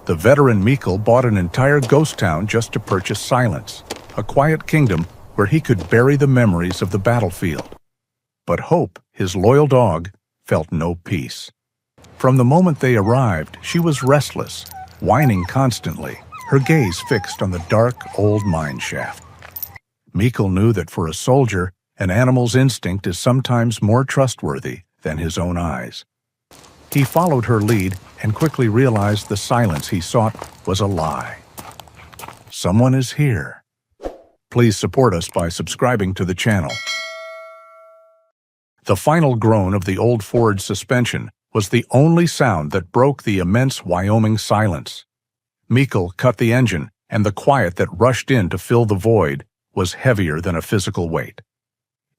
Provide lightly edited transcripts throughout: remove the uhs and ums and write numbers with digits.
The veteran Mikkel bought an entire ghost town just to purchase silence, a quiet kingdom where he could bury the memories of the battlefield. But Hope, his loyal dog, felt no peace. From the moment they arrived, she was restless, whining constantly, her gaze fixed on the dark, old mine shaft. Mikkel knew that for a soldier, an animal's instinct is sometimes more trustworthy than his own eyes. He followed her lead and quickly realized the silence he sought was a lie. Someone is here. Please support us by subscribing to the channel. The final groan of the old Ford suspension was the only sound that broke the immense Wyoming silence. Mikkel cut the engine, and the quiet that rushed in to fill the void was heavier than a physical weight.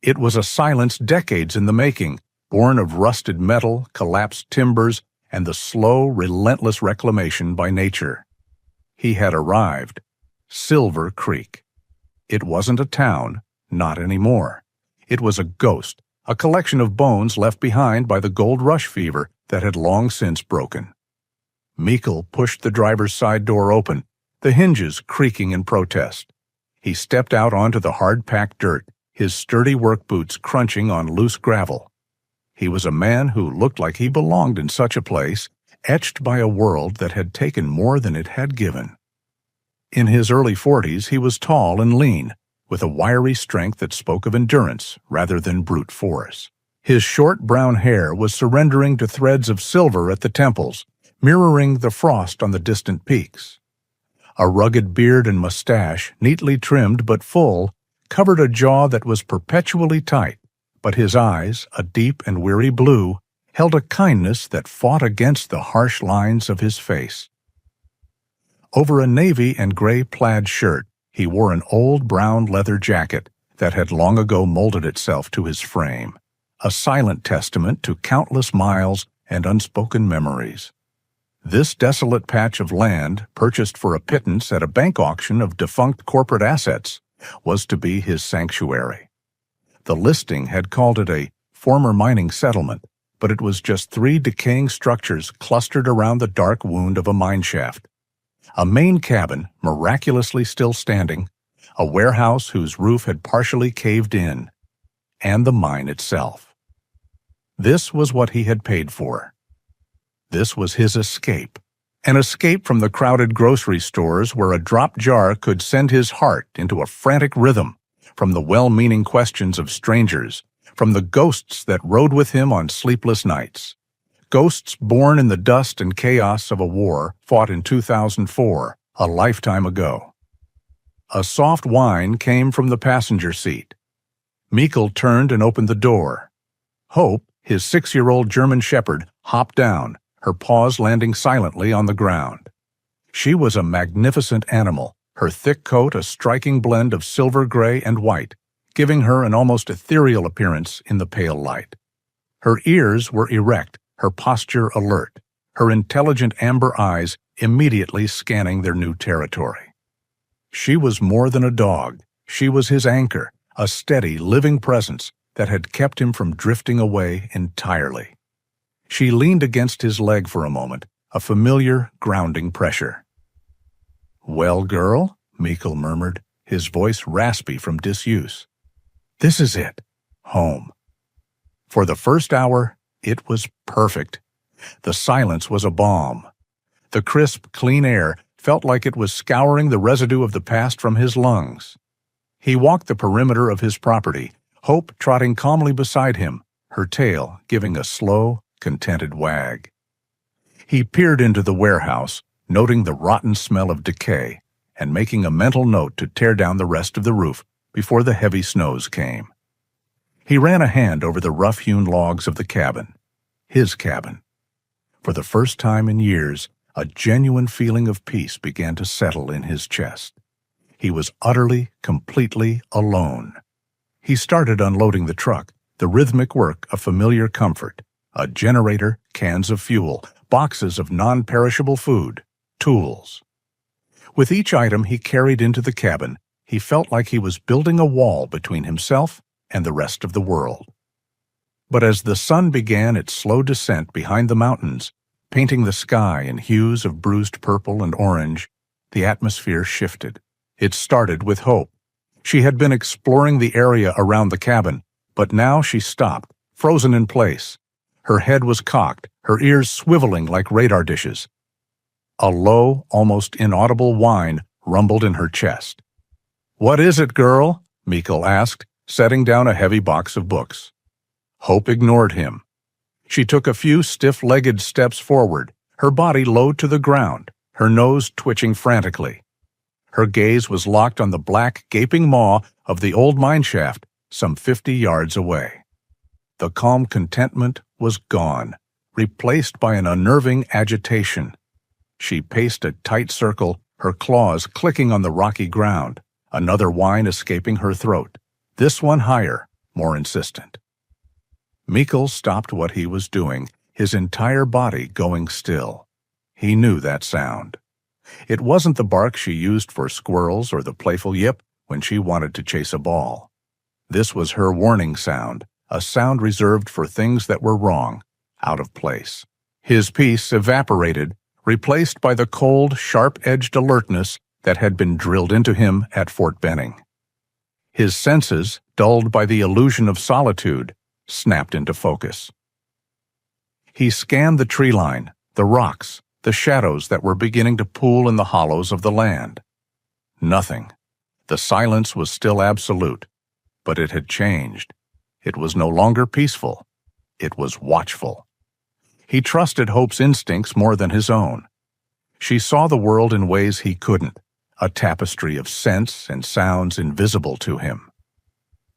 It was a silence decades in the making, born of rusted metal, collapsed timbers, and the slow, relentless reclamation by nature. He had arrived. Silver Creek. It wasn't a town, not anymore. It was a ghost, a collection of bones left behind by the gold rush fever that had long since broken. Mikkel pushed the driver's side door open, the hinges creaking in protest. He stepped out onto the hard-packed dirt, his sturdy work boots crunching on loose gravel. He was a man who looked like he belonged in such a place, etched by a world that had taken more than it had given. In his early 40s, he was tall and lean, with a wiry strength that spoke of endurance rather than brute force. His short brown hair was surrendering to threads of silver at the temples, mirroring the frost on the distant peaks. A rugged beard and mustache, neatly trimmed but full, covered a jaw that was perpetually tight, but his eyes, a deep and weary blue, held a kindness that fought against the harsh lines of his face. Over a navy and gray plaid shirt, he wore an old brown leather jacket that had long ago molded itself to his frame, a silent testament to countless miles and unspoken memories. This desolate patch of land, purchased for a pittance at a bank auction of defunct corporate assets, was to be his sanctuary. The listing had called it a former mining settlement, but it was just 3 decaying structures clustered around the dark wound of a mine shaft. A main cabin, miraculously still standing, a warehouse whose roof had partially caved in, and the mine itself. This was what he had paid for. This was his escape, an escape from the crowded grocery stores where a drop jar could send his heart into a frantic rhythm, from the well-meaning questions of strangers, from the ghosts that rode with him on sleepless nights. Ghosts born in the dust and chaos of a war fought in 2004, a lifetime ago. A soft whine came from the passenger seat. Mikkel turned and opened the door. Hope, his 6-year-old German shepherd, hopped down, her paws landing silently on the ground. She was a magnificent animal, her thick coat a striking blend of silver gray and white, giving her an almost ethereal appearance in the pale light. Her ears were erect, her posture alert, her intelligent amber eyes immediately scanning their new territory. She was more than a dog. She was his anchor, a steady, living presence that had kept him from drifting away entirely. She leaned against his leg for a moment, a familiar, grounding pressure. "Well, girl," Mikkel murmured, his voice raspy from disuse. "This is it. Home." For the first hour, it was perfect. The silence was a balm. The crisp, clean air felt like it was scouring the residue of the past from his lungs. He walked the perimeter of his property, Hope trotting calmly beside him, her tail giving a slow, contented wag. He peered into the warehouse, noting the rotten smell of decay, and making a mental note to tear down the rest of the roof before the heavy snows came. He ran a hand over the rough-hewn logs of the cabin, his cabin. For the first time in years, a genuine feeling of peace began to settle in his chest. He was utterly, completely alone. He started unloading the truck, the rhythmic work of familiar comfort, a generator, cans of fuel, boxes of non-perishable food, tools. With each item he carried into the cabin, he felt like he was building a wall between himself and the rest of the world. But as the sun began its slow descent behind the mountains, Painting the sky in hues of bruised purple and orange, the atmosphere shifted. It started with hope. She had been exploring the area around the cabin, but now she stopped, frozen in place. Her head was cocked, her ears swiveling like radar dishes. A low, almost inaudible whine rumbled in her chest. "What is it, girl?" Mikkel asked, setting down a heavy box of books. Hope ignored him. She took a few stiff-legged steps forward, her body low to the ground, her nose twitching frantically. Her gaze was locked on the black, gaping maw of the old mineshaft, some 50 yards away. The calm contentment was gone, replaced by an unnerving agitation. She paced a tight circle, her claws clicking on the rocky ground, another whine escaping her throat, this one higher, more insistent. Mikkel stopped what he was doing, his entire body going still. He knew that sound. It wasn't the bark she used for squirrels or the playful yip when she wanted to chase a ball. This was her warning sound, a sound reserved for things that were wrong, out of place. His peace evaporated, replaced by the cold, sharp-edged alertness that had been drilled into him at Fort Benning. His senses, dulled by the illusion of solitude, snapped into focus. He scanned the tree line, the rocks, the shadows that were beginning to pool in the hollows of the land. Nothing. The silence was still absolute, but it had changed. It was no longer peaceful. It was watchful. He trusted Hope's instincts more than his own. She saw the world in ways he couldn't, a tapestry of scents and sounds invisible to him.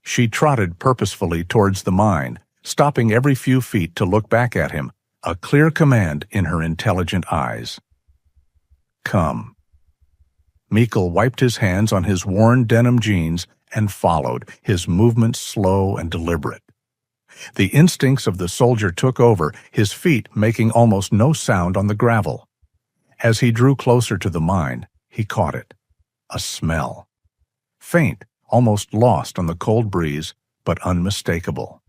She trotted purposefully towards the mine, stopping every few feet to look back at him, a clear command in her intelligent eyes. "Come." Mikkel wiped his hands on his worn denim jeans and followed, his movements slow and deliberate. The instincts of the soldier took over, his feet making almost no sound on the gravel. As he drew closer to the mine, he caught it. A smell. Faint, almost lost on the cold breeze, but unmistakable.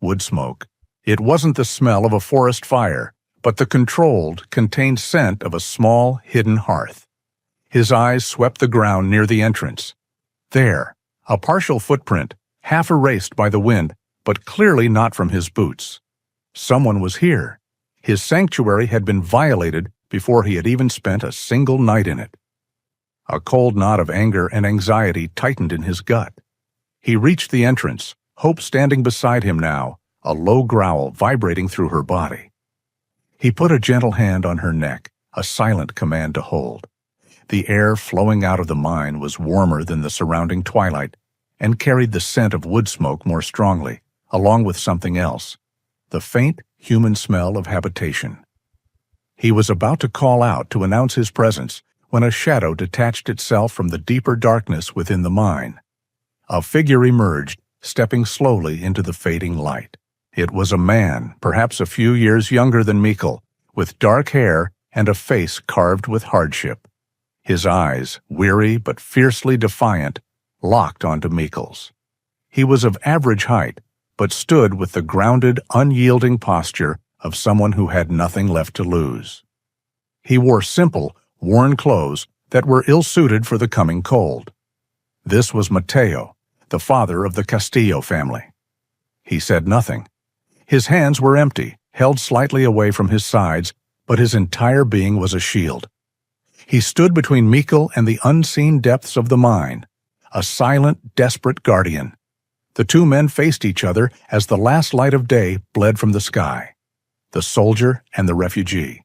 Wood smoke. It wasn't the smell of a forest fire, but the controlled, contained scent of a small, hidden hearth. His eyes swept the ground near the entrance. There, a partial footprint, half erased by the wind, but clearly not from his boots. Someone was here. His sanctuary had been violated before he had even spent a single night in it. A cold knot of anger and anxiety tightened in his gut. He reached the entrance, Hope standing beside him now, a low growl vibrating through her body. He put a gentle hand on her neck, a silent command to hold. The air flowing out of the mine was warmer than the surrounding twilight and carried the scent of wood smoke more strongly, along with something else, the faint human smell of habitation. He was about to call out to announce his presence when a shadow detached itself from the deeper darkness within the mine. A figure emerged, stepping slowly into the fading light. It was a man, perhaps a few years younger than Mikkel, with dark hair and a face carved with hardship. His eyes, weary but fiercely defiant, locked onto Mikkel's. He was of average height, but stood with the grounded, unyielding posture of someone who had nothing left to lose. He wore simple, worn clothes that were ill-suited for the coming cold. This was Mateo, the father of the Castillo family. He said nothing. His hands were empty, held slightly away from his sides, but his entire being was a shield. He stood between Mikkel and the unseen depths of the mine, a silent, desperate guardian. The two men faced each other as the last light of day bled from the sky, the soldier and the refugee.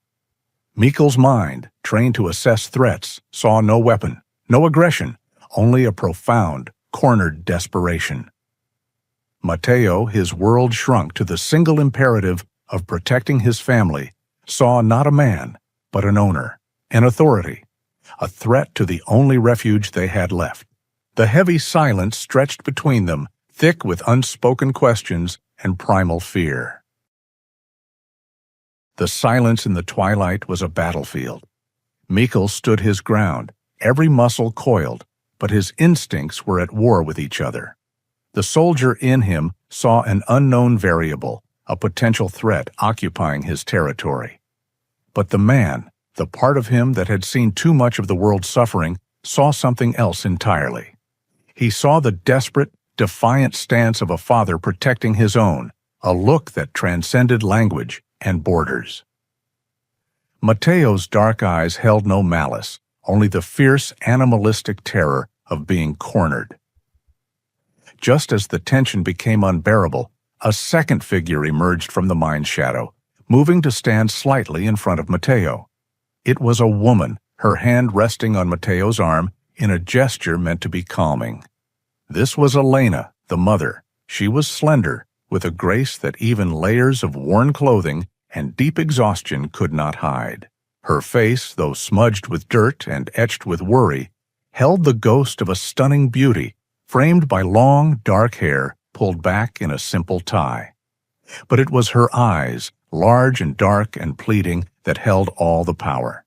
Mikkel's mind, trained to assess threats, saw no weapon, no aggression, only a profound, cornered desperation. Mateo, his world shrunk to the single imperative of protecting his family, saw not a man, but an owner, an authority, a threat to the only refuge they had left. The heavy silence stretched between them, thick with unspoken questions and primal fear. The silence in the twilight was a battlefield. Mikkel stood his ground, every muscle coiled, but his instincts were at war with each other. The soldier in him saw an unknown variable, a potential threat occupying his territory. But the man, the part of him that had seen too much of the world's suffering, saw something else entirely. He saw the desperate, defiant stance of a father protecting his own, a look that transcended language and borders. Mateo's dark eyes held no malice, only the fierce, animalistic terror of being cornered. Just as the tension became unbearable, a second figure emerged from the mind's shadow, moving to stand slightly in front of Mateo. It was a woman, her hand resting on Mateo's arm in a gesture meant to be calming. This was Elena, the mother. She was slender, with a grace that even layers of worn clothing and deep exhaustion could not hide. Her face, though smudged with dirt and etched with worry, held the ghost of a stunning beauty, framed by long, dark hair pulled back in a simple tie. But it was her eyes, large and dark and pleading, that held all the power.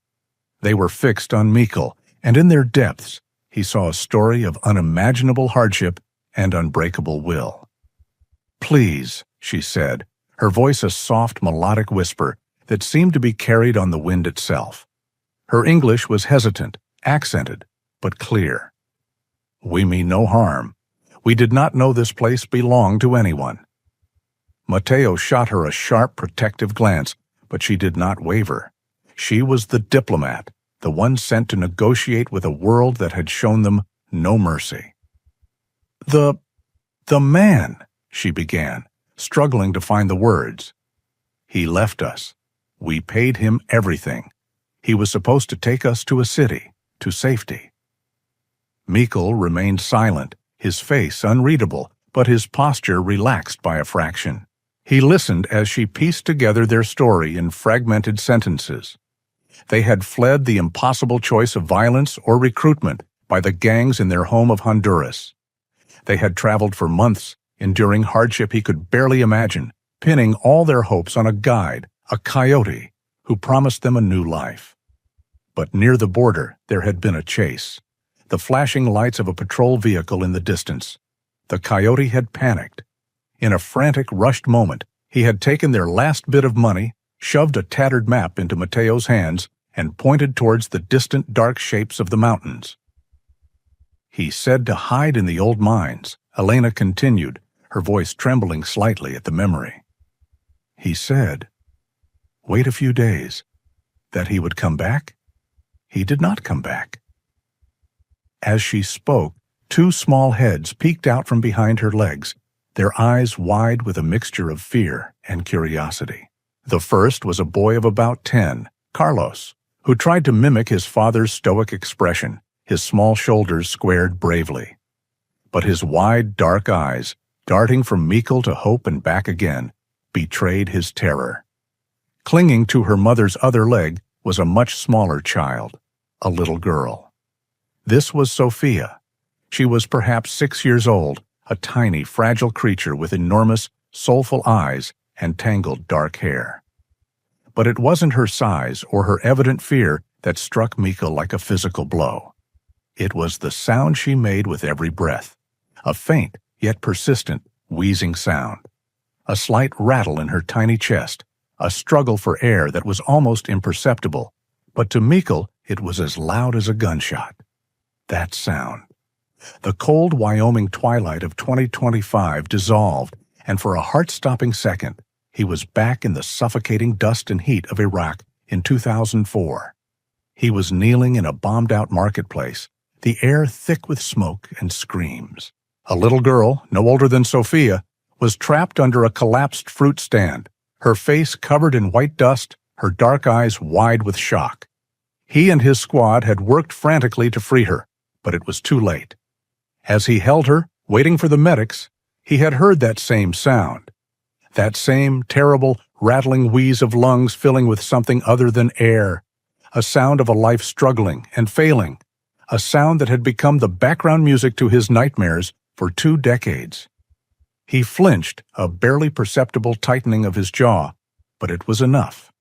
They were fixed on Mikkel, and in their depths he saw a story of unimaginable hardship and unbreakable will. "Please," she said, her voice a soft, melodic whisper that seemed to be carried on the wind itself. Her English was hesitant, accented, but clear. "We mean no harm. We did not know this place belonged to anyone." Mateo shot her a sharp, protective glance, but she did not waver. She was the diplomat, the one sent to negotiate with a world that had shown them no mercy. The man," she began, struggling to find the words. "He left us. We paid him everything. He was supposed to take us to a city, to safety." Mikkel remained silent, his face unreadable, but his posture relaxed by a fraction. He listened as she pieced together their story in fragmented sentences. They had fled the impossible choice of violence or recruitment by the gangs in their home of Honduras. They had traveled for months, enduring hardship he could barely imagine, pinning all their hopes on a guide, a coyote, who promised them a new life. But near the border, there had been a chase. The flashing lights of a patrol vehicle in the distance. The coyote had panicked. In a frantic, rushed moment, he had taken their last bit of money, shoved a tattered map into Mateo's hands, and pointed towards the distant dark shapes of the mountains. "He said to hide in the old mines," Elena continued, her voice trembling slightly at the memory. "He said, wait a few days, that he would come back. He did not come back." As she spoke, two small heads peeked out from behind her legs, their eyes wide with a mixture of fear and curiosity. The first was a boy of about 10, Carlos, who tried to mimic his father's stoic expression, his small shoulders squared bravely. But his wide, dark eyes, darting from Mikkel to Hope and back again, betrayed his terror. Clinging to her mother's other leg was a much smaller child, a little girl. This was Sophia. She was perhaps 6 years old, a tiny, fragile creature with enormous, soulful eyes and tangled dark hair. But it wasn't her size or her evident fear that struck Mikkel like a physical blow. It was the sound she made with every breath, a faint yet persistent, wheezing sound. A slight rattle in her tiny chest, a struggle for air that was almost imperceptible, but to Mikkel it was as loud as a gunshot. That sound. The cold Wyoming twilight of 2025 dissolved, and for a heart-stopping second, he was back in the suffocating dust and heat of Iraq in 2004. He was kneeling in a bombed-out marketplace, the air thick with smoke and screams. A little girl, no older than Sophia, was trapped under a collapsed fruit stand, her face covered in white dust, her dark eyes wide with shock. He and his squad had worked frantically to free her, but it was too late. As he held her, waiting for the medics, he had heard that same sound. That same terrible, rattling wheeze of lungs filling with something other than air. A sound of a life struggling and failing. A sound that had become the background music to his nightmares for 2 decades. He flinched, a barely perceptible tightening of his jaw, but it was enough.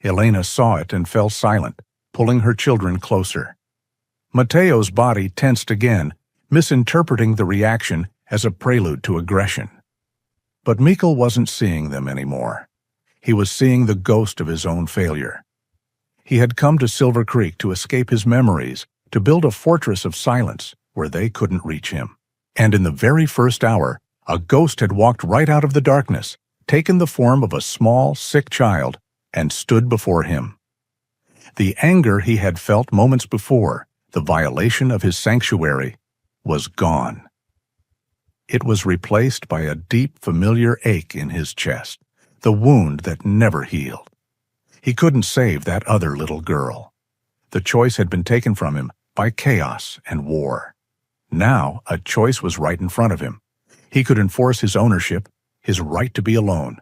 Elena saw it and fell silent, pulling her children closer. Mateo's body tensed again, misinterpreting the reaction as a prelude to aggression. But Mikkel wasn't seeing them anymore. He was seeing the ghost of his own failure. He had come to Silver Creek to escape his memories, to build a fortress of silence where they couldn't reach him. And in the very first hour, a ghost had walked right out of the darkness, taken the form of a small, sick child, and stood before him. The anger he had felt moments before, the violation of his sanctuary, was gone. It was replaced by a deep, familiar ache in his chest, the wound that never healed. He couldn't save that other little girl. The choice had been taken from him by chaos and war. Now, a choice was right in front of him. He could enforce his ownership, his right to be alone.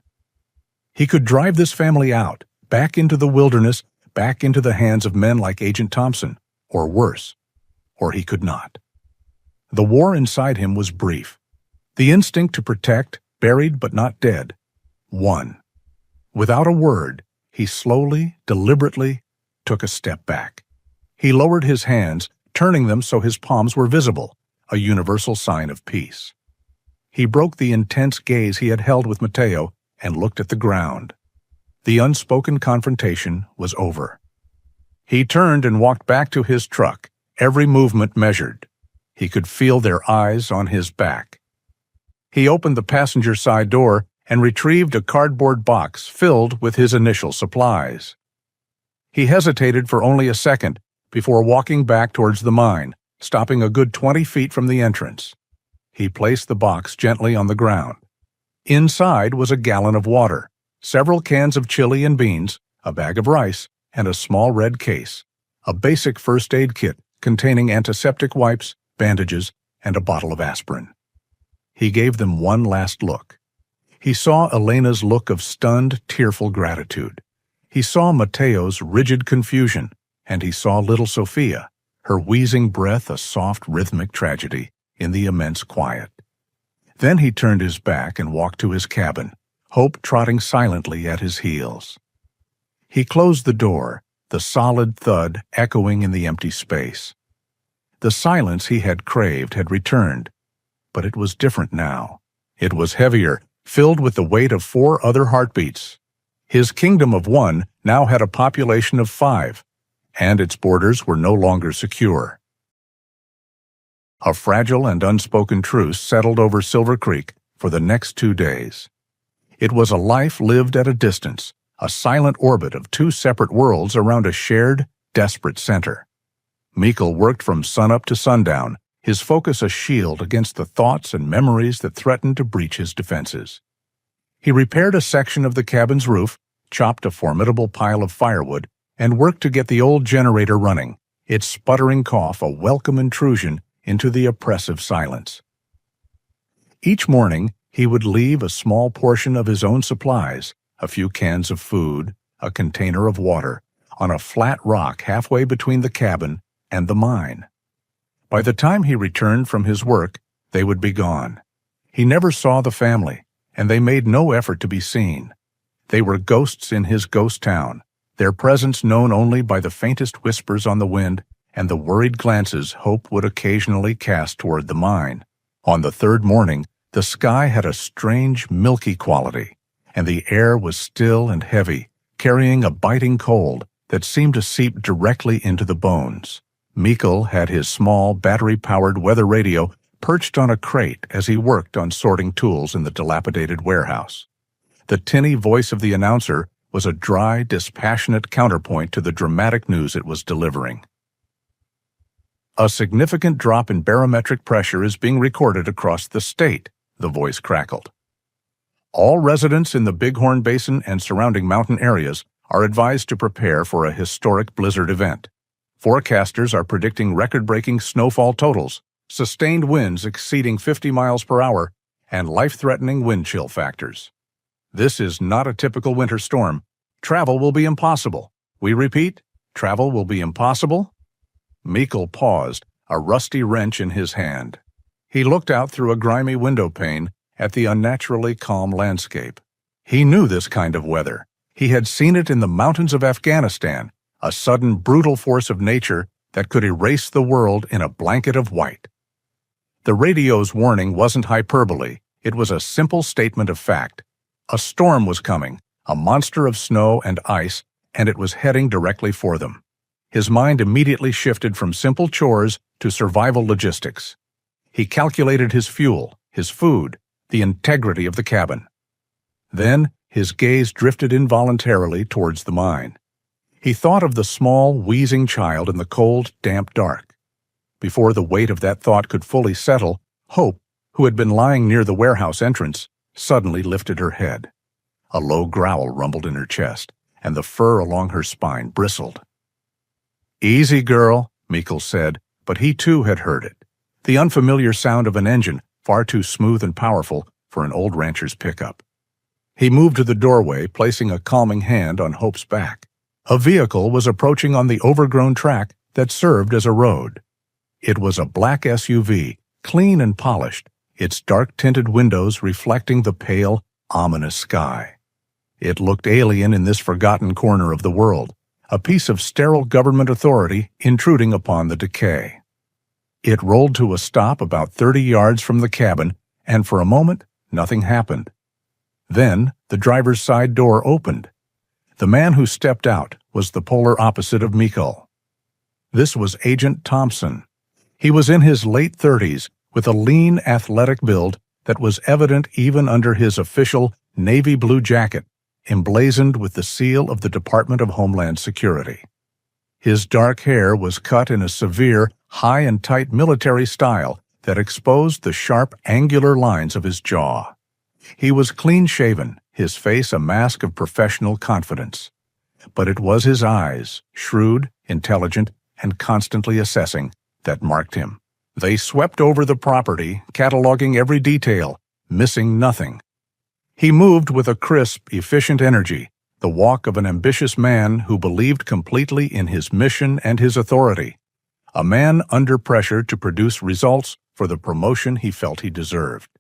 He could drive this family out, back into the wilderness, back into the hands of men like Agent Thompson, or worse. Or he could not. The war inside him was brief. The instinct to protect, buried but not dead, won. Without a word, he slowly, deliberately took a step back. He lowered his hands, turning them so his palms were visible, a universal sign of peace. He broke the intense gaze he had held with Mateo and looked at the ground. The unspoken confrontation was over. He turned and walked back to his truck, every movement measured. He could feel their eyes on his back. He opened the passenger side door and retrieved a cardboard box filled with his initial supplies. He hesitated for only a second before walking back towards the mine, stopping a good 20 feet from the entrance. He placed the box gently on the ground. Inside was a gallon of water, several cans of chili and beans, a bag of rice, and a small red case, a basic first aid kit containing antiseptic wipes, bandages, and a bottle of aspirin. He gave them one last look. He saw Elena's look of stunned, tearful gratitude. He saw Mateo's rigid confusion, and he saw little Sophia, her wheezing breath a soft, rhythmic tragedy in the immense quiet. Then he turned his back and walked to his cabin, Hope trotting silently at his heels. He closed the door, the solid thud echoing in the empty space. The silence he had craved had returned, but it was different now. It was heavier, filled with the weight of 4 other heartbeats. His kingdom of 1 now had a population of 5, and its borders were no longer secure. A fragile and unspoken truce settled over Silver Creek for the next 2 days. It was a life lived at a distance, a silent orbit of 2 separate worlds around a shared, desperate center. Mikkel worked from sunup to sundown, his focus a shield against the thoughts and memories that threatened to breach his defenses. He repaired a section of the cabin's roof, chopped a formidable pile of firewood, and worked to get the old generator running, its sputtering cough a welcome intrusion into the oppressive silence. Each morning, he would leave a small portion of his own supplies, a few cans of food, a container of water, on a flat rock halfway between the cabin and the mine. By the time he returned from his work, they would be gone. He never saw the family, and they made no effort to be seen. They were ghosts in his ghost town, their presence known only by the faintest whispers on the wind and the worried glances Hope would occasionally cast toward the mine. On the 3rd morning, the sky had a strange, milky quality, and the air was still and heavy, carrying a biting cold that seemed to seep directly into the bones. Mikkel had his small, battery-powered weather radio perched on a crate as he worked on sorting tools in the dilapidated warehouse. The tinny voice of the announcer was a dry, dispassionate counterpoint to the dramatic news it was delivering. A significant drop in barometric pressure is being recorded across the state, the voice crackled. All residents in the Bighorn Basin and surrounding mountain areas are advised to prepare for a historic blizzard event. Forecasters are predicting record-breaking snowfall totals, sustained winds exceeding 50 miles per hour, and life-threatening wind chill factors. This is not a typical winter storm. Travel will be impossible. We repeat, travel will be impossible. Mikkel paused, a rusty wrench in his hand. He looked out through a grimy window pane at the unnaturally calm landscape. He knew this kind of weather. He had seen it in the mountains of Afghanistan, a sudden, brutal force of nature that could erase the world in a blanket of white. The radio's warning wasn't hyperbole. It was a simple statement of fact. A storm was coming, a monster of snow and ice, and it was heading directly for them. His mind immediately shifted from simple chores to survival logistics. He calculated his fuel, his food, the integrity of the cabin. Then his gaze drifted involuntarily towards the mine. He thought of the small, wheezing child in the cold, damp dark. Before the weight of that thought could fully settle, Hope, who had been lying near the warehouse entrance, suddenly lifted her head. A low growl rumbled in her chest, and the fur along her spine bristled. "Easy, girl," Meikle said, but he too had heard it. The unfamiliar sound of an engine, far too smooth and powerful for an old rancher's pickup. He moved to the doorway, placing a calming hand on Hope's back. A vehicle was approaching on the overgrown track that served as a road. It was a black SUV, clean and polished, its dark-tinted windows reflecting the pale, ominous sky. It looked alien in this forgotten corner of the world, a piece of sterile government authority intruding upon the decay. It rolled to a stop about 30 yards from the cabin, and for a moment, nothing happened. Then, the driver's side door opened. The man who stepped out was the polar opposite of Meikle. This was Agent Thompson. He was in his late 30s, with a lean, athletic build that was evident even under his official navy blue jacket, emblazoned with the seal of the Department of Homeland Security. His dark hair was cut in a severe, high and tight military style that exposed the sharp, angular lines of his jaw. He was clean-shaven, his face a mask of professional confidence. But it was his eyes, shrewd, intelligent, and constantly assessing, that marked him. They swept over the property, cataloging every detail, missing nothing. He moved with a crisp, efficient energy, the walk of an ambitious man who believed completely in his mission and his authority, a man under pressure to produce results for the promotion he felt he deserved.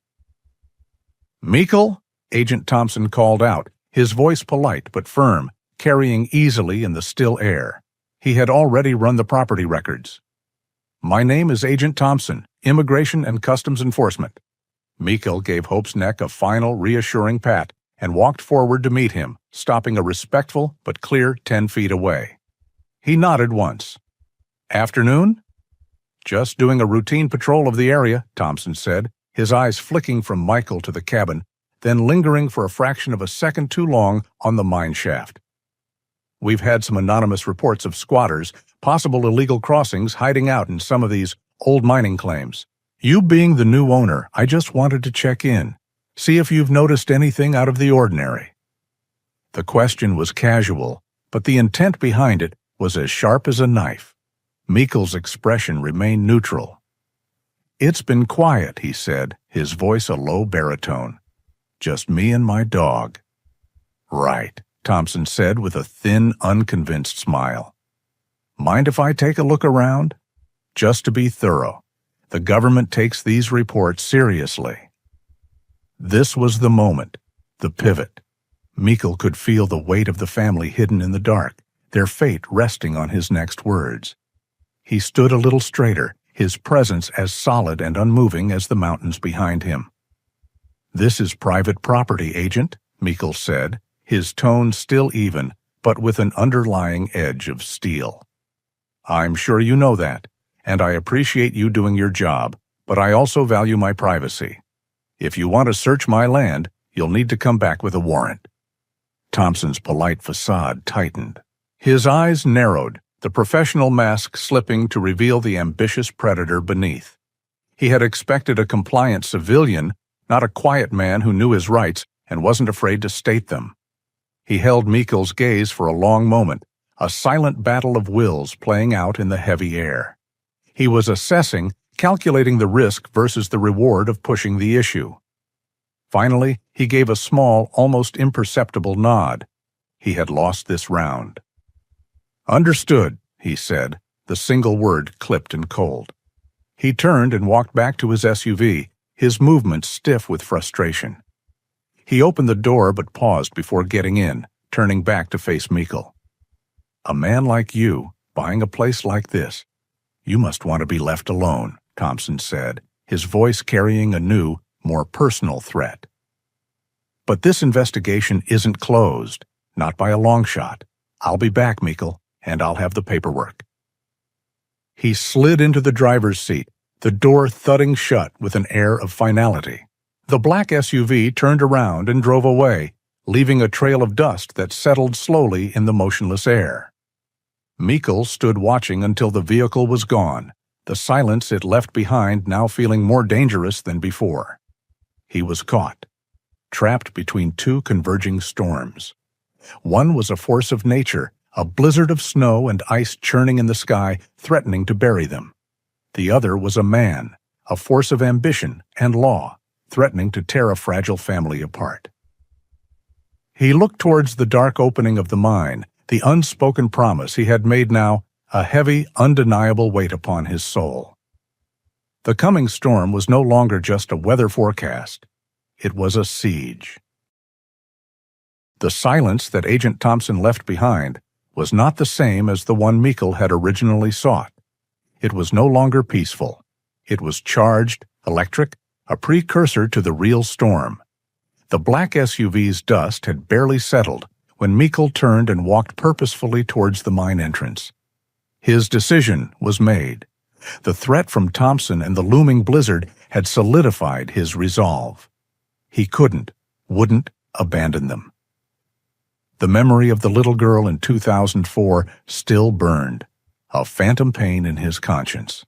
"Meikle?" Agent Thompson called out, his voice polite but firm, carrying easily in the still air. He had already run the property records. "My name is Agent Thompson, Immigration and Customs Enforcement." Meikle gave Hope's neck a final, reassuring pat and walked forward to meet him, stopping a respectful but clear 10 feet away. He nodded once. "Afternoon?" "Just doing a routine patrol of the area," Thompson said, his eyes flicking from Meikle to the cabin, then lingering for a fraction of a second too long on the mine shaft. "We've had some anonymous reports of squatters, possible illegal crossings hiding out in some of these old mining claims. You being the new owner, I just wanted to check in, see if you've noticed anything out of the ordinary." The question was casual, but the intent behind it was as sharp as a knife. Meikle's expression remained neutral. "It's been quiet," he said, his voice a low baritone. "Just me and my dog." "Right," Thompson said with a thin, unconvinced smile. "Mind if I take a look around? Just to be thorough. The government takes these reports seriously." This was the moment, the pivot. Meikle could feel the weight of the family hidden in the dark, their fate resting on his next words. He stood a little straighter, his presence as solid and unmoving as the mountains behind him. "This is private property, Agent," Meikle said, his tone still even, but with an underlying edge of steel. "I'm sure you know that, and I appreciate you doing your job, but I also value my privacy. If you want to search my land, you'll need to come back with a warrant." Thompson's polite facade tightened. His eyes narrowed, the professional mask slipping to reveal the ambitious predator beneath. He had expected a compliant civilian, not a quiet man who knew his rights and wasn't afraid to state them. He held Meikle's gaze for a long moment, a silent battle of wills playing out in the heavy air. He was assessing, calculating the risk versus the reward of pushing the issue. Finally, he gave a small, almost imperceptible nod. He had lost this round. "Understood," he said, the single word clipped and cold. He turned and walked back to his SUV, his movements stiff with frustration. He opened the door but paused before getting in, turning back to face Meikle. "A man like you, buying a place like this, you must want to be left alone," Thompson said, his voice carrying a new, more personal threat. "But this investigation isn't closed, not by a long shot. I'll be back, Mikkel, and I'll have the paperwork. He slid into the driver's seat, the door thudding shut with an air of finality. The black SUV turned around and drove away, leaving a trail of dust that settled slowly in the motionless air. Mikkel stood watching until the vehicle was gone, the silence it left behind now feeling more dangerous than before. He was caught, trapped between two converging storms. One was a force of nature, a blizzard of snow and ice churning in the sky, threatening to bury them. The other was a man, a force of ambition and law, threatening to tear a fragile family apart. He looked towards the dark opening of the mine, the unspoken promise he had made now, a heavy, undeniable weight upon his soul. The coming storm was no longer just a weather forecast. It was a siege. The silence that Agent Thompson left behind was not the same as the one Mikkel had originally sought. It was no longer peaceful. It was charged, electric, a precursor to the real storm. The black SUV's dust had barely settled when Mikkel turned and walked purposefully towards the mine entrance. His decision was made. The threat from Thompson and the looming blizzard had solidified his resolve. He wouldn't abandon them. The memory of the little girl in 2004 still burned, a phantom pain in his conscience.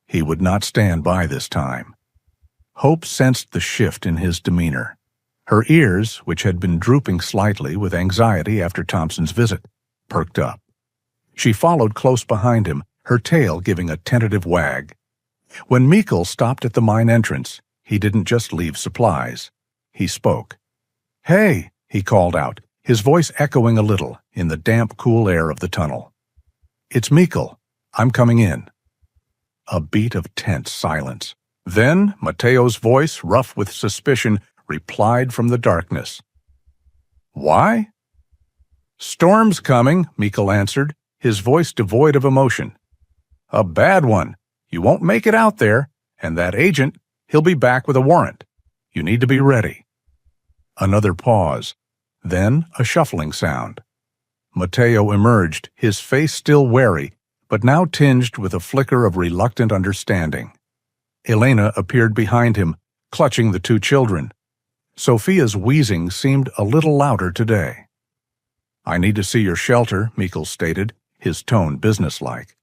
He would not stand by this time. Hope sensed the shift in his demeanor. Her ears, which had been drooping slightly with anxiety after Thompson's visit, perked up. She followed close behind him, her tail giving a tentative wag. When Mikkel stopped at the mine entrance, he didn't just leave supplies. He spoke. "Hey," he called out, his voice echoing a little in the damp, cool air of the tunnel. "It's Mikkel. I'm coming in." A beat of tense silence. Then Matteo's voice, rough with suspicion, replied from the darkness. "Why?" "Storm's coming," Mikkel answered, his voice devoid of emotion. "A bad one. You won't make it out there, and that agent, he'll be back with a warrant. You need to be ready." Another pause, then a shuffling sound. Matteo emerged, his face still wary, but now tinged with a flicker of reluctant understanding. Elena appeared behind him, clutching the two children. Sophia's wheezing seemed a little louder today. "I need to see your shelter," Mikkel stated, his tone businesslike.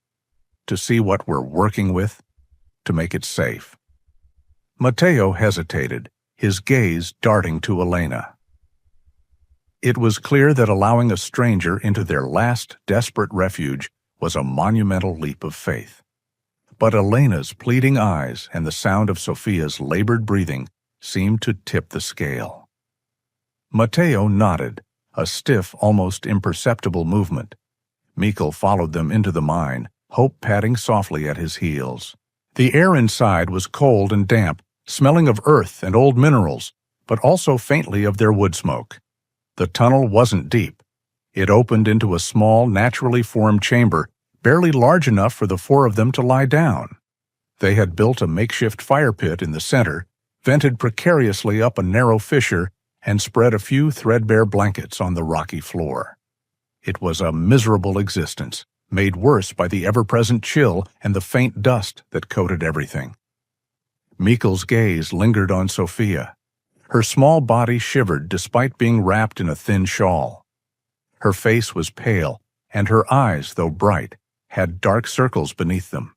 "To see what we're working with, to make it safe." Matteo hesitated, his gaze darting to Elena. It was clear that allowing a stranger into their last desperate refuge was a monumental leap of faith. But Elena's pleading eyes and the sound of Sophia's labored breathing seemed to tip the scale. Matteo nodded, a stiff, almost imperceptible movement. Mikkel followed them into the mine, Hope padding softly at his heels. The air inside was cold and damp, smelling of earth and old minerals, but also faintly of their wood smoke. The tunnel wasn't deep. It opened into a small, naturally formed chamber, barely large enough for the four of them to lie down. They had built a makeshift fire pit in the center, vented precariously up a narrow fissure, and spread a few threadbare blankets on the rocky floor. It was a miserable existence, made worse by the ever-present chill and the faint dust that coated everything. Mikkel's gaze lingered on Sophia. Her small body shivered despite being wrapped in a thin shawl. Her face was pale, and her eyes, though bright, had dark circles beneath them.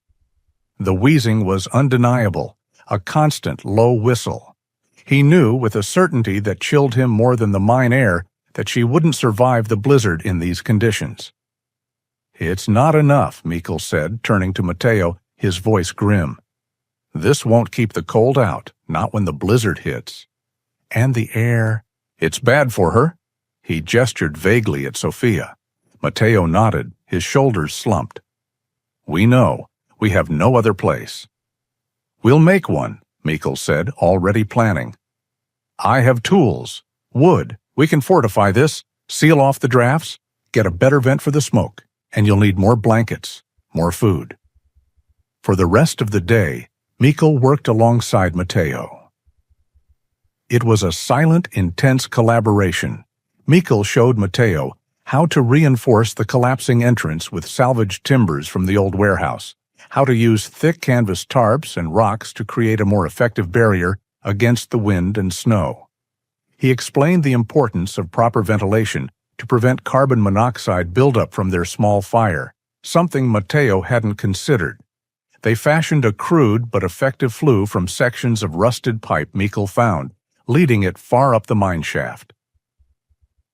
The wheezing was undeniable, a constant low whistle. He knew with a certainty that chilled him more than the mine air that she wouldn't survive the blizzard in these conditions. "It's not enough," Mikkel said, turning to Matteo, his voice grim. "This won't keep the cold out, not when the blizzard hits. And the air, it's bad for her." He gestured vaguely at Sophia. Matteo nodded, his shoulders slumped. "We know. We have no other place." "We'll make one," Mikkel said, already planning. "I have tools. Wood. We can fortify this, seal off the drafts, get a better vent for the smoke, and you'll need more blankets, more food." For the rest of the day, Mikkel worked alongside Matteo. It was a silent, intense collaboration. Mikkel showed Matteo how to reinforce the collapsing entrance with salvaged timbers from the old warehouse, how to use thick canvas tarps and rocks to create a more effective barrier against the wind and snow. He explained the importance of proper ventilation to prevent carbon monoxide buildup from their small fire, something Mateo hadn't considered. They fashioned a crude but effective flue from sections of rusted pipe Mikkel found, leading it far up the mine shaft.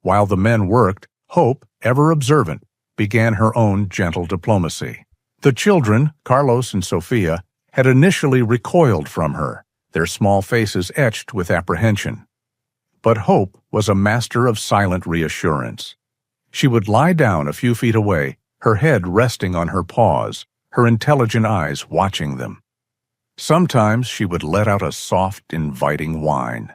While the men worked, Hope, ever observant, began her own gentle diplomacy. The children, Carlos and Sofia, had initially recoiled from her, their small faces etched with apprehension. But Hope was a master of silent reassurance. She would lie down a few feet away, her head resting on her paws, her intelligent eyes watching them. Sometimes she would let out a soft, inviting whine.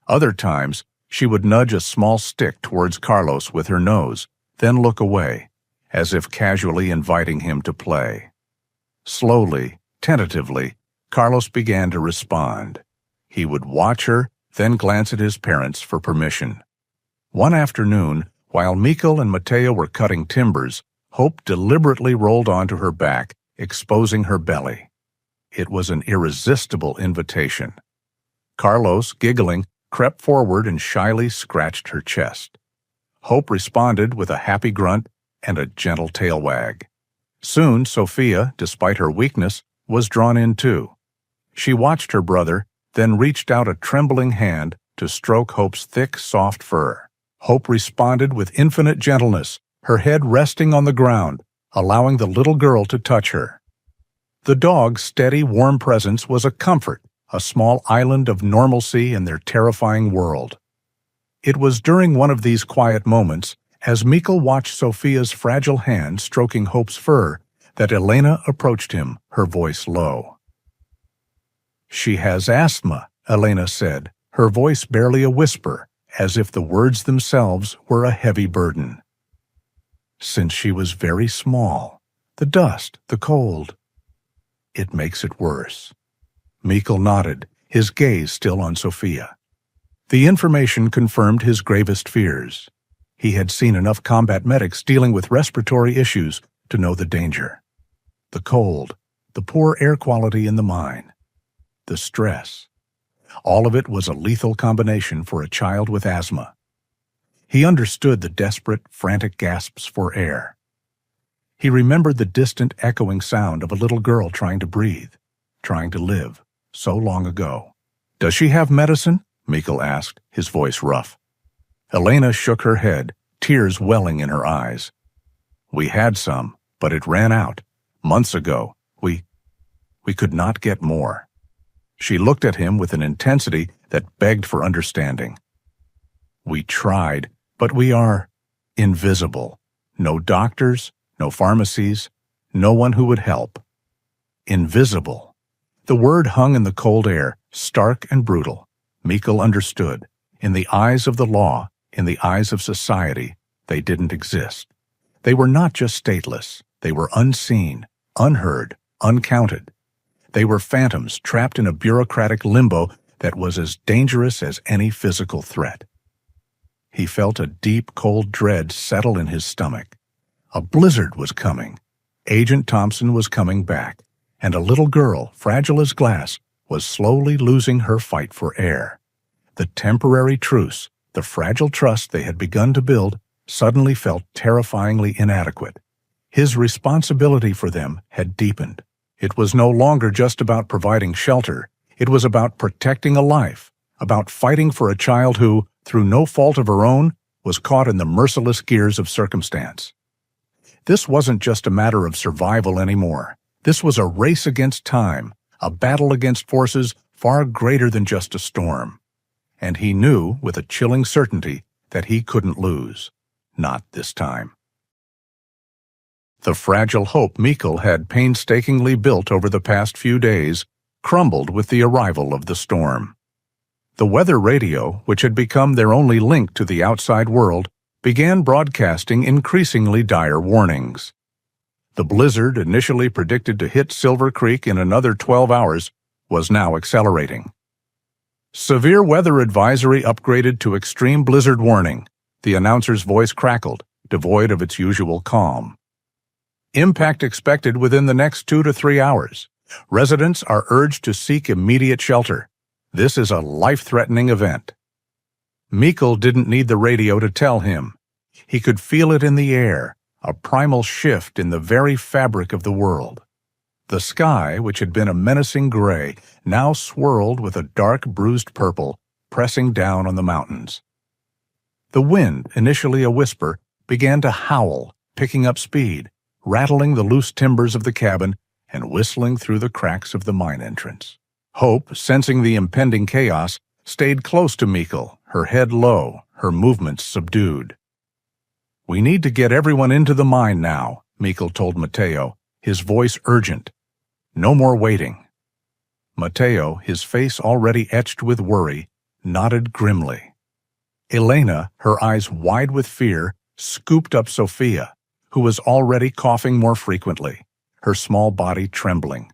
Other times, she would nudge a small stick towards Carlos with her nose, then look away, as if casually inviting him to play. Slowly, tentatively, Carlos began to respond. He would watch her, then glance at his parents for permission. One afternoon, while Mikkel and Mateo were cutting timbers, Hope deliberately rolled onto her back, exposing her belly. It was an irresistible invitation. Carlos, giggling, crept forward and shyly scratched her chest. Hope responded with a happy grunt and a gentle tail wag. Soon, Sofia, despite her weakness, was drawn in too. She watched her brother, then reached out a trembling hand to stroke Hope's thick, soft fur. Hope responded with infinite gentleness, her head resting on the ground, allowing the little girl to touch her. The dog's steady, warm presence was a comfort, a small island of normalcy in their terrifying world. It was during one of these quiet moments, as Mikkel watched Sofia's fragile hand stroking Hope's fur, that Elena approached him, her voice low. "She has asthma," Elena said, her voice barely a whisper, as if the words themselves were a heavy burden. "Since she was very small. The dust, the cold. It makes it worse." Mikkel nodded, his gaze still on Sofia. The information confirmed his gravest fears. He had seen enough combat medics dealing with respiratory issues to know the danger. The cold, the poor air quality in the mine, the stress. All of it was a lethal combination for a child with asthma. He understood the desperate, frantic gasps for air. He remembered the distant, echoing sound of a little girl trying to breathe, trying to live, so long ago. "Does she have medicine?" Mikkel asked, his voice rough. Elena shook her head, tears welling in her eyes. "We had some, but it ran out. Months ago. We could not get more." She looked at him with an intensity that begged for understanding. "We tried, but we are invisible. No doctors, no pharmacies, no one who would help. Invisible." The word hung in the cold air, stark and brutal. Mikkel understood. In the eyes of the law, in the eyes of society, they didn't exist. They were not just stateless. They were unseen, unheard, uncounted. They were phantoms trapped in a bureaucratic limbo that was as dangerous as any physical threat. He felt a deep, cold dread settle in his stomach. A blizzard was coming. Agent Thompson was coming back, and a little girl, fragile as glass, was slowly losing her fight for air. The temporary truce, the fragile trust they had begun to build, suddenly felt terrifyingly inadequate. His responsibility for them had deepened. It was no longer just about providing shelter. It was about protecting a life, about fighting for a child who, through no fault of her own, was caught in the merciless gears of circumstance. This wasn't just a matter of survival anymore. This was a race against time, a battle against forces far greater than just a storm. And he knew, with a chilling certainty, that he couldn't lose. Not this time. The fragile hope Mikkel had painstakingly built over the past few days crumbled with the arrival of the storm. The weather radio, which had become their only link to the outside world, began broadcasting increasingly dire warnings. The blizzard, initially predicted to hit Silver Creek in another 12 hours, was now accelerating. "Severe weather advisory upgraded to extreme blizzard warning," the announcer's voice crackled, devoid of its usual calm. Impact expected within the next 2 to 3 hours. Residents are urged to seek immediate shelter. This is a life-threatening event. Mikkel didn't need the radio to tell him. He could feel it in the air, a primal shift in the very fabric of the world. The sky, which had been a menacing gray, now swirled with a dark bruised purple, pressing down on the mountains. The wind, initially a whisper, began to howl, picking up speed, rattling the loose timbers of the cabin and whistling through the cracks of the mine entrance. Hope, sensing the impending chaos, stayed close to Mikkel, her head low, her movements subdued. "We need to get everyone into the mine now," Mikkel told Matteo, his voice urgent. "No more waiting." Matteo, his face already etched with worry, nodded grimly. Elena, her eyes wide with fear, scooped up Sophia, who was already coughing more frequently, her small body trembling.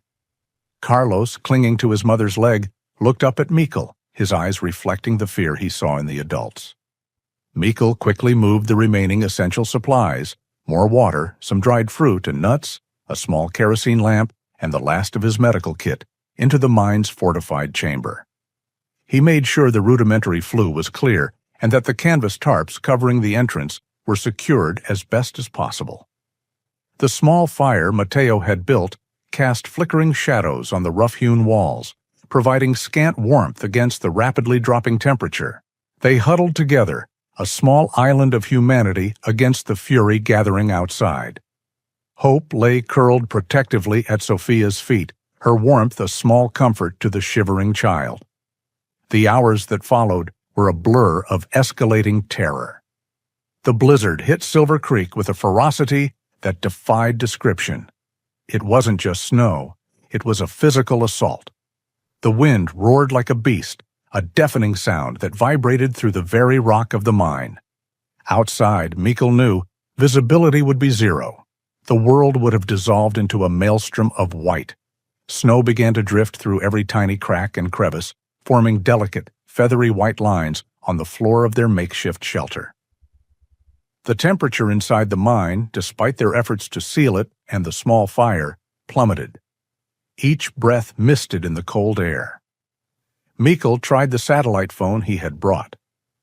Carlos, clinging to his mother's leg, looked up at Mikkel, his eyes reflecting the fear he saw in the adults. Mikkel quickly moved the remaining essential supplies, more water, some dried fruit and nuts, a small kerosene lamp, and the last of his medical kit, into the mine's fortified chamber. He made sure the rudimentary flue was clear and that the canvas tarps covering the entrance were secured as best as possible. The small fire Matteo had built cast flickering shadows on the rough-hewn walls, providing scant warmth against the rapidly dropping temperature. They huddled together, a small island of humanity against the fury gathering outside. Hope lay curled protectively at Sophia's feet, her warmth a small comfort to the shivering child. The hours that followed were a blur of escalating terror. The blizzard hit Silver Creek with a ferocity that defied description. It wasn't just snow, it was a physical assault. The wind roared like a beast, a deafening sound that vibrated through the very rock of the mine. Outside, Mikkel knew, visibility would be zero. The world would have dissolved into a maelstrom of white. Snow began to drift through every tiny crack and crevice, forming delicate, feathery white lines on the floor of their makeshift shelter. The temperature inside the mine, despite their efforts to seal it and the small fire, plummeted. Each breath misted in the cold air. Mikkel tried the satellite phone he had brought.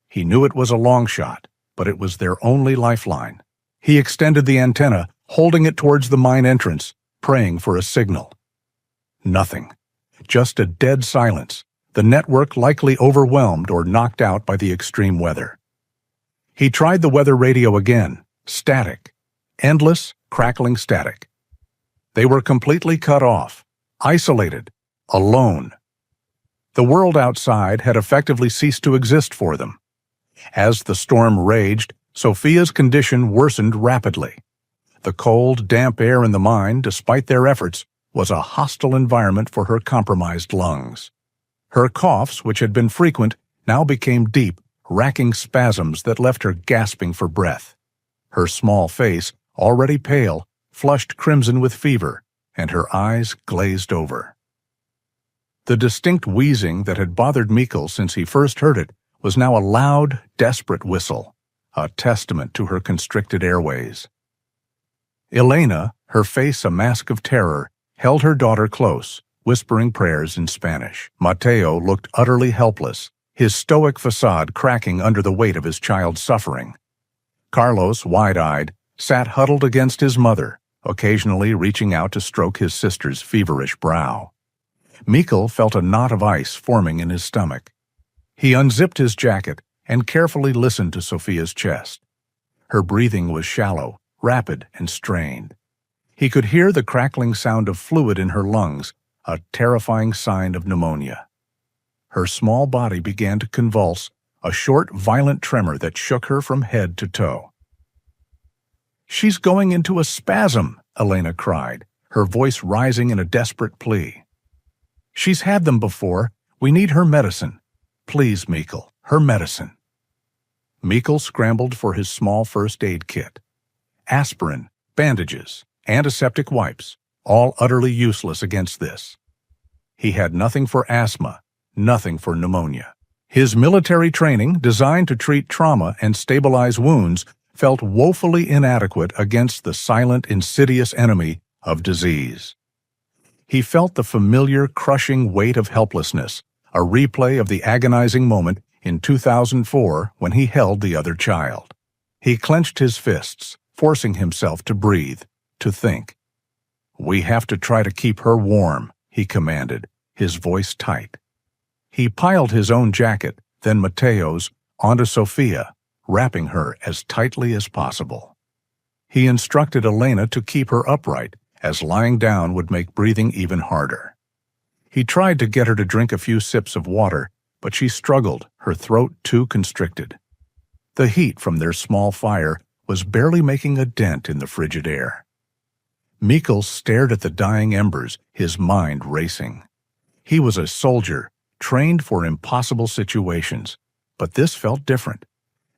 He knew it was a long shot, but it was their only lifeline. He extended the antenna, holding it towards the mine entrance, praying for a signal. Nothing. Just a dead silence, the network likely overwhelmed or knocked out by the extreme weather. He tried the weather radio again, static. Endless, crackling static. They were completely cut off, isolated, alone. The world outside had effectively ceased to exist for them. As the storm raged, Sophia's condition worsened rapidly. The cold, damp air in the mine, despite their efforts, was a hostile environment for her compromised lungs. Her coughs, which had been frequent, now became deep, racking spasms that left her gasping for breath. Her small face, already pale, flushed crimson with fever, and her eyes glazed over. The distinct wheezing that had bothered Mikkel since he first heard it was now a loud, desperate whistle, a testament to her constricted airways. Elena, her face a mask of terror, held her daughter close, whispering prayers in Spanish. Matteo looked utterly helpless, his stoic facade cracking under the weight of his child's suffering. Carlos, wide-eyed, sat huddled against his mother, occasionally reaching out to stroke his sister's feverish brow. Mikkel felt a knot of ice forming in his stomach. He unzipped his jacket and carefully listened to Sophia's chest. Her breathing was shallow, rapid, and strained. He could hear the crackling sound of fluid in her lungs, a terrifying sign of pneumonia. Her small body began to convulse, a short, violent tremor that shook her from head to toe. "She's going into a spasm," Elena cried, her voice rising in a desperate plea. "She's had them before. We need her medicine. Please, Mikkel, her medicine." Mikkel scrambled for his small first aid kit. Aspirin, bandages, antiseptic wipes, all utterly useless against this. He had nothing for asthma, nothing for pneumonia. His military training, designed to treat trauma and stabilize wounds, felt woefully inadequate against the silent, insidious enemy of disease. He felt the familiar, crushing weight of helplessness, a replay of the agonizing moment in 2004 when he held the other child. He clenched his fists, forcing himself to breathe, to think. "We have to try to keep her warm," he commanded, his voice tight. He piled his own jacket, then Matteo's, onto Sophia, wrapping her as tightly as possible. He instructed Elena to keep her upright, as lying down would make breathing even harder. He tried to get her to drink a few sips of water, but she struggled, her throat too constricted. The heat from their small fire was barely making a dent in the frigid air. Mikkel stared at the dying embers, his mind racing. He was a soldier, trained for impossible situations, but this felt different.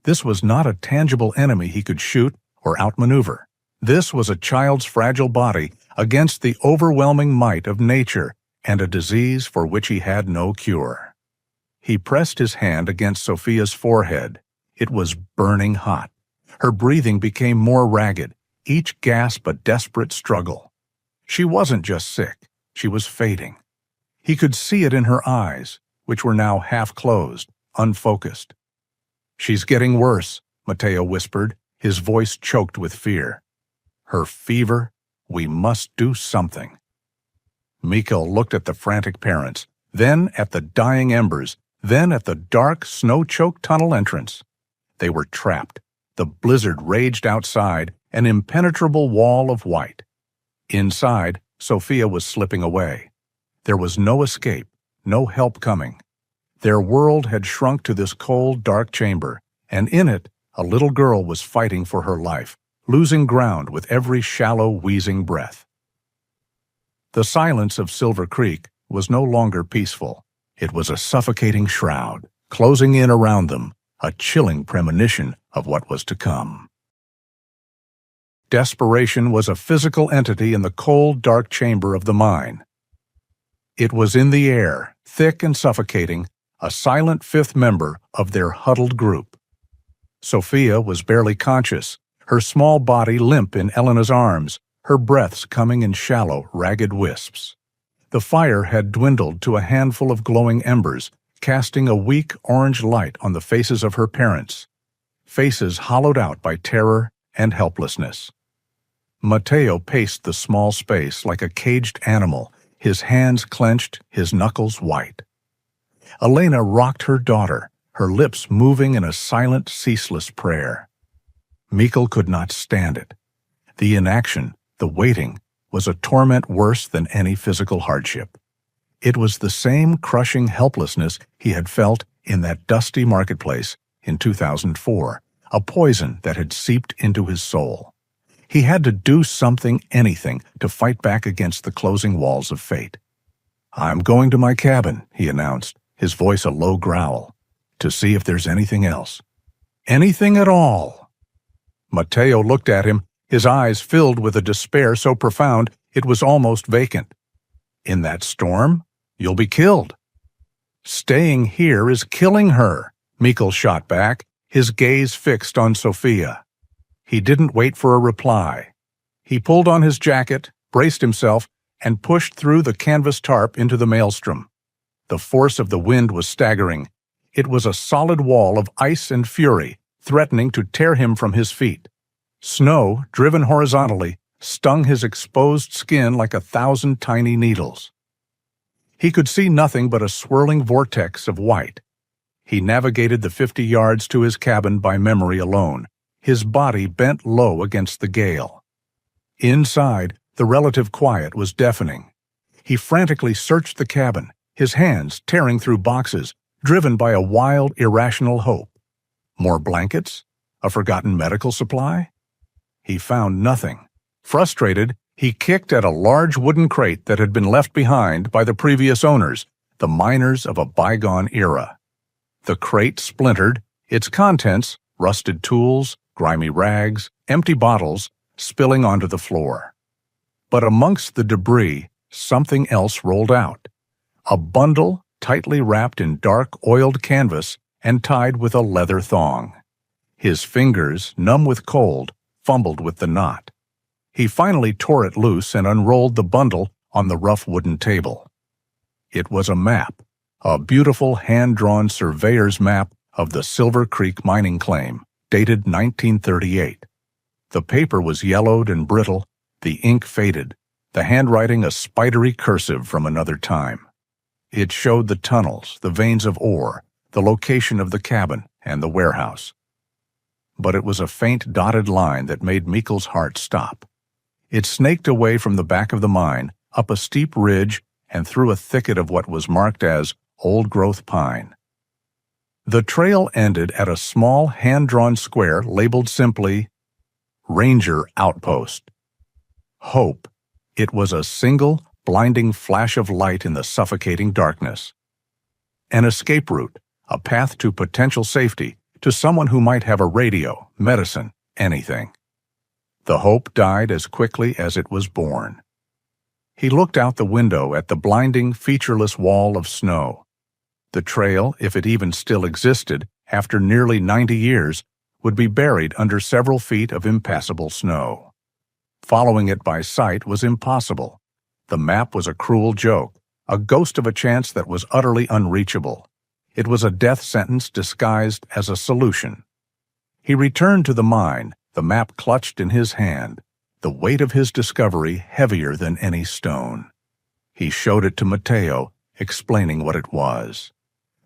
This was not a tangible enemy he could shoot or outmaneuver. This was a child's fragile body against the overwhelming might of nature and a disease for which he had no cure. He pressed his hand against Sophia's forehead. It was burning hot. Her breathing became more ragged, each gasp a desperate struggle. She wasn't just sick, she was fading. He could see it in her eyes, which were now half closed, unfocused. "She's getting worse," Matteo whispered, his voice choked with fear. "Her fever? We must do something." Mikkel looked at the frantic parents, then at the dying embers, then at the dark, snow-choked tunnel entrance. They were trapped. The blizzard raged outside, an impenetrable wall of white. Inside, Sophia was slipping away. There was no escape, no help coming. Their world had shrunk to this cold, dark chamber, and in it, a little girl was fighting for her life, losing ground with every shallow, wheezing breath. The silence of Silver Creek was no longer peaceful. It was a suffocating shroud, closing in around them, a chilling premonition of what was to come. Desperation was a physical entity in the cold, dark chamber of the mine. It was in the air, thick and suffocating, a silent fifth member of their huddled group. Sophia was barely conscious, her small body limp in Elena's arms, her breaths coming in shallow, ragged wisps. The fire had dwindled to a handful of glowing embers, casting a weak orange light on the faces of her parents, faces hollowed out by terror and helplessness. Matteo paced the small space like a caged animal, his hands clenched, his knuckles white. Elena rocked her daughter, her lips moving in a silent, ceaseless prayer. Mikkel could not stand it. The inaction, the waiting, was a torment worse than any physical hardship. It was the same crushing helplessness he had felt in that dusty marketplace in 2004, a poison that had seeped into his soul. He had to do something, anything, to fight back against the closing walls of fate. "I'm going to my cabin," he announced, his voice a low growl, "to see if there's anything else." "Anything at all." Matteo looked at him, his eyes filled with a despair so profound it was almost vacant. "In that storm? You'll be killed." "Staying here is killing her," Mikkel shot back, his gaze fixed on Sophia. He didn't wait for a reply. He pulled on his jacket, braced himself, and pushed through the canvas tarp into the maelstrom. The force of the wind was staggering. It was a solid wall of ice and fury, threatening to tear him from his feet. Snow, driven horizontally, stung his exposed skin like 1,000 tiny needles. He could see nothing but a swirling vortex of white. He navigated the 50 yards to his cabin by memory alone, his body bent low against the gale. Inside, the relative quiet was deafening. He frantically searched the cabin, his hands tearing through boxes, driven by a wild, irrational hope. More blankets? A forgotten medical supply? He found nothing. Frustrated, he kicked at a large wooden crate that had been left behind by the previous owners, the miners of a bygone era. The crate splintered, its contents, rusted tools, grimy rags, empty bottles, spilling onto the floor. But amongst the debris, something else rolled out. A bundle tightly wrapped in dark, oiled canvas and tied with a leather thong. His fingers, numb with cold, fumbled with the knot. He finally tore it loose and unrolled the bundle on the rough wooden table. It was a map, a beautiful hand-drawn surveyor's map of the Silver Creek mining claim, dated 1938. The paper was yellowed and brittle, the ink faded, the handwriting a spidery cursive from another time. It showed the tunnels, the veins of ore, the location of the cabin and the warehouse. But it was a faint dotted line that made Mikkel's heart stop. It snaked away from the back of the mine, up a steep ridge, and through a thicket of what was marked as old-growth pine. The trail ended at a small hand-drawn square labeled simply, Ranger Outpost. Hope. It was a single, blinding flash of light in the suffocating darkness. An escape route, a path to potential safety, to someone who might have a radio, medicine, anything. The hope died as quickly as it was born. He looked out the window at the blinding, featureless wall of snow. The trail, if it even still existed, after nearly 90 years, would be buried under several feet of impassable snow. Following it by sight was impossible. The map was a cruel joke, a ghost of a chance that was utterly unreachable. It was a death sentence disguised as a solution. He returned to the mine, the map clutched in his hand, the weight of his discovery heavier than any stone. He showed it to Mateo, explaining what it was.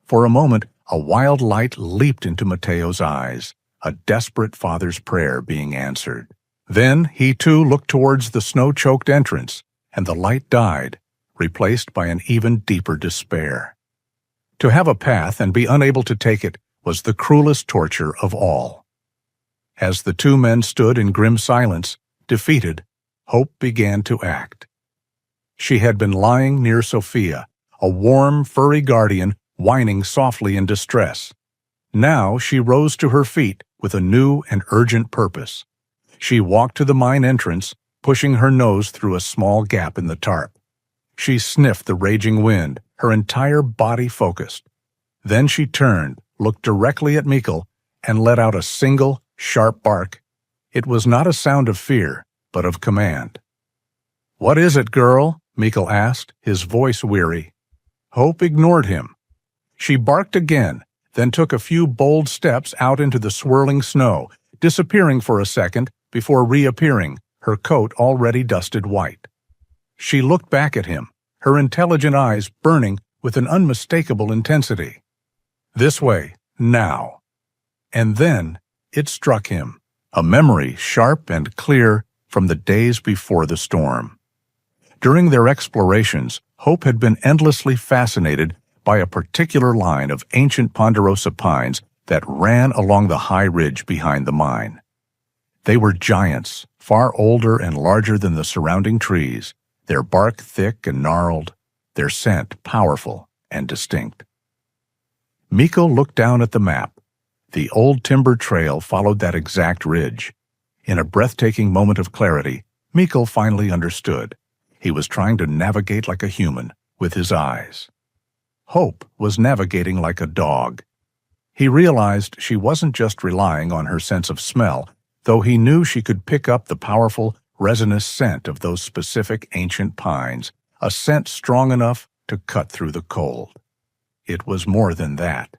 For a moment, a wild light leaped into Mateo's eyes, a desperate father's prayer being answered. Then he too looked towards the snow-choked entrance, and the light died, replaced by an even deeper despair. To have a path and be unable to take it was the cruelest torture of all. As the two men stood in grim silence, defeated, hope began to act. She had been lying near Sophia, a warm, furry guardian whining softly in distress. Now she rose to her feet with a new and urgent purpose. She walked to the mine entrance, pushing her nose through a small gap in the tarp. She sniffed the raging wind, her entire body focused. Then she turned, looked directly at Mikkel, and let out a single, sharp bark. It was not a sound of fear, but of command. "What is it, girl?" Mikkel asked, his voice weary. Hope ignored him. She barked again, then took a few bold steps out into the swirling snow, disappearing for a second before reappearing, her coat already dusted white. She looked back at him, her intelligent eyes burning with an unmistakable intensity. This way, now. And then it struck him, a memory sharp and clear from the days before the storm. During their explorations, Hope had been endlessly fascinated by a particular line of ancient ponderosa pines that ran along the high ridge behind the mine. They were giants, far older and larger than the surrounding trees, their bark thick and gnarled, their scent powerful and distinct. Mikkel looked down at the map. The old timber trail followed that exact ridge. In a breathtaking moment of clarity, Mikkel finally understood. He was trying to navigate like a human, with his eyes. Hope was navigating like a dog. He realized she wasn't just relying on her sense of smell, though he knew she could pick up the powerful, resinous scent of those specific ancient pines, a scent strong enough to cut through the cold. It was more than that.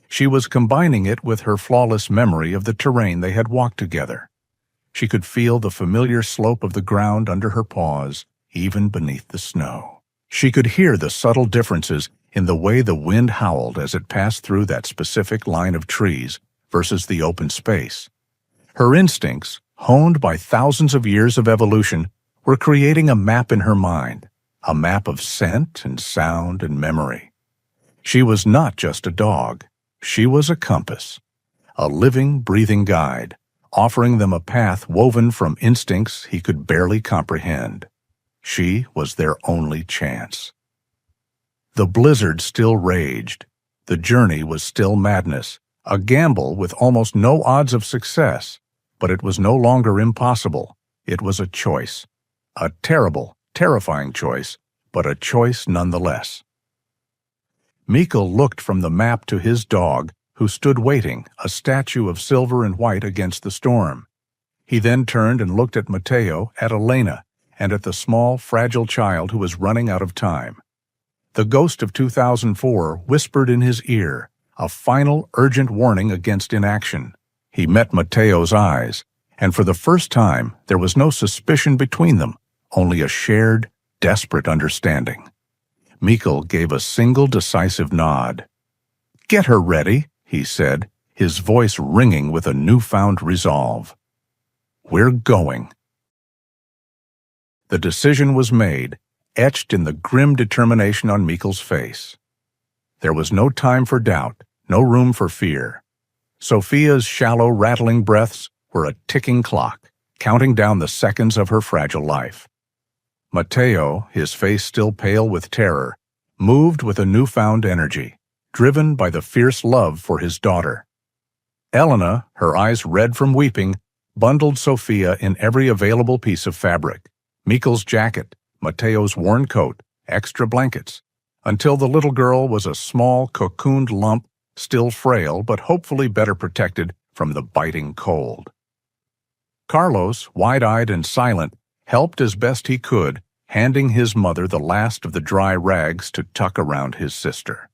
She was combining it with her flawless memory of the terrain they had walked together. She could feel the familiar slope of the ground under her paws, even beneath the snow. She could hear the subtle differences in the way the wind howled as it passed through that specific line of trees versus the open space. Her instincts, honed by thousands of years of evolution, were creating a map in her mind, a map of scent and sound and memory. She was not just a dog. She was a compass, a living, breathing guide, offering them a path woven from instincts he could barely comprehend. She was their only chance. The blizzard still raged. The journey was still madness, a gamble with almost no odds of success, but it was no longer impossible. It was a choice. A terrible, terrifying choice, but a choice nonetheless. Mikkel looked from the map to his dog, who stood waiting, a statue of silver and white against the storm. He then turned and looked at Mateo, at Elena, and at the small, fragile child who was running out of time. The ghost of 2004 whispered in his ear, a final, urgent warning against inaction. He met Mateo's eyes, and for the first time there was no suspicion between them, only a shared, desperate understanding. Mikkel gave a single decisive nod. "Get her ready," he said, his voice ringing with a newfound resolve. "We're going." The decision was made, etched in the grim determination on Mikkel's face. There was no time for doubt, no room for fear. Sophia's shallow, rattling breaths were a ticking clock, counting down the seconds of her fragile life. Mateo, his face still pale with terror, moved with a newfound energy, driven by the fierce love for his daughter. Elena, her eyes red from weeping, bundled Sophia in every available piece of fabric: Mikkel's jacket, Mateo's worn coat, extra blankets, until the little girl was a small, cocooned lump, still frail but hopefully better protected from the biting cold. Carlos, wide-eyed and silent, helped as best he could, handing his mother the last of the dry rags to tuck around his sister.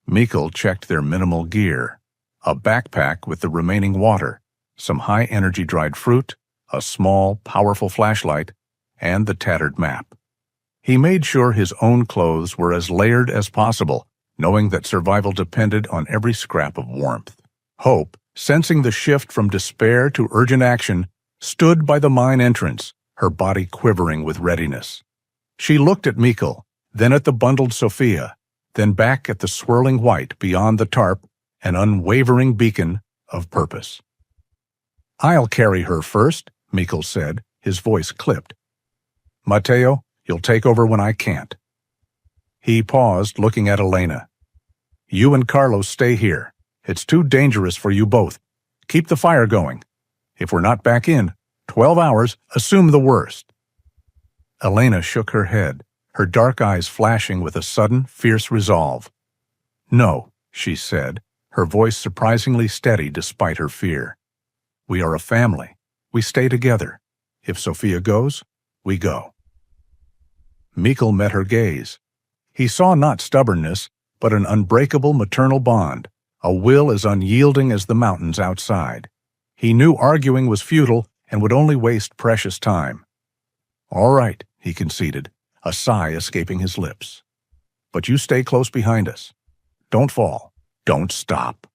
Mikkel checked their minimal gear: a backpack with the remaining water, some high-energy dried fruit, a small, powerful flashlight, and the tattered map. He made sure his own clothes were as layered as possible, knowing that survival depended on every scrap of warmth. Hope, sensing the shift from despair to urgent action, stood by the mine entrance, her body quivering with readiness. She looked at Mikkel, then at the bundled Sophia, then back at the swirling white beyond the tarp, an unwavering beacon of purpose. "I'll carry her first," Mikkel said, his voice clipped. "Mateo, you'll take over when I can't." He paused, looking at Elena. "You and Carlos stay here. It's too dangerous for you both. Keep the fire going. If we're not back in 12 hours, assume the worst." Elena shook her head, her dark eyes flashing with a sudden, fierce resolve. "No," she said, her voice surprisingly steady despite her fear. "We are a family. We stay together. If Sophia goes, we go." Mikkel met her gaze. He saw not stubbornness, but an unbreakable maternal bond, a will as unyielding as the mountains outside. He knew arguing was futile and would only waste precious time. "All right," he conceded, a sigh escaping his lips. "But you stay close behind us. Don't fall. Don't stop."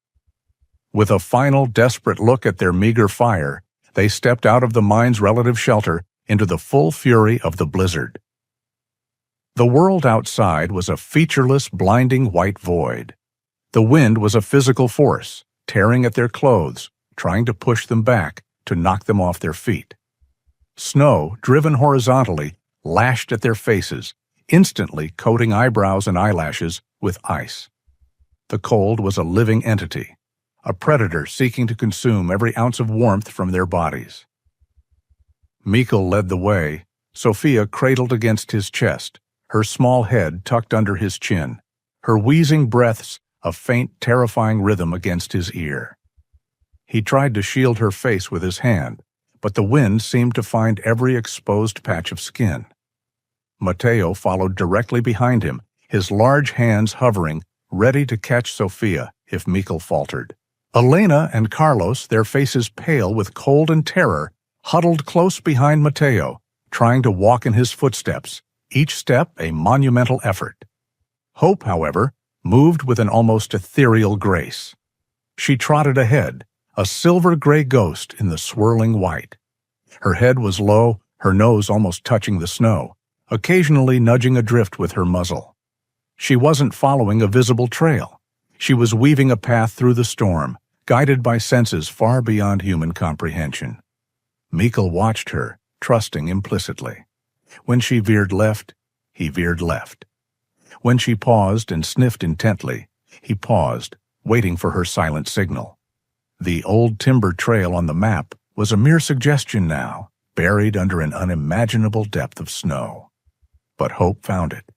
With a final desperate look at their meager fire, they stepped out of the mine's relative shelter into the full fury of the blizzard. The world outside was a featureless, blinding white void. The wind was a physical force, tearing at their clothes, trying to push them back, to knock them off their feet. Snow, driven horizontally, lashed at their faces, instantly coating eyebrows and eyelashes with ice. The cold was a living entity, a predator seeking to consume every ounce of warmth from their bodies. Mikkel led the way, Sophia cradled against his chest, her small head tucked under his chin, her wheezing breaths a faint, terrifying rhythm against his ear. He tried to shield her face with his hand, but the wind seemed to find every exposed patch of skin. Mateo followed directly behind him, his large hands hovering, ready to catch Sophia if Mikkel faltered. Elena and Carlos, their faces pale with cold and terror, huddled close behind Mateo, trying to walk in his footsteps, each step a monumental effort. Hope, however, moved with an almost ethereal grace. She trotted ahead, a silver-gray ghost in the swirling white. Her head was low, her nose almost touching the snow, occasionally nudging adrift with her muzzle. She wasn't following a visible trail. She was weaving a path through the storm, guided by senses far beyond human comprehension. Mikkel watched her, trusting implicitly. When she veered left, he veered left. When she paused and sniffed intently, he paused, waiting for her silent signal. The old timber trail on the map was a mere suggestion now, buried under an unimaginable depth of snow. But Hope found it.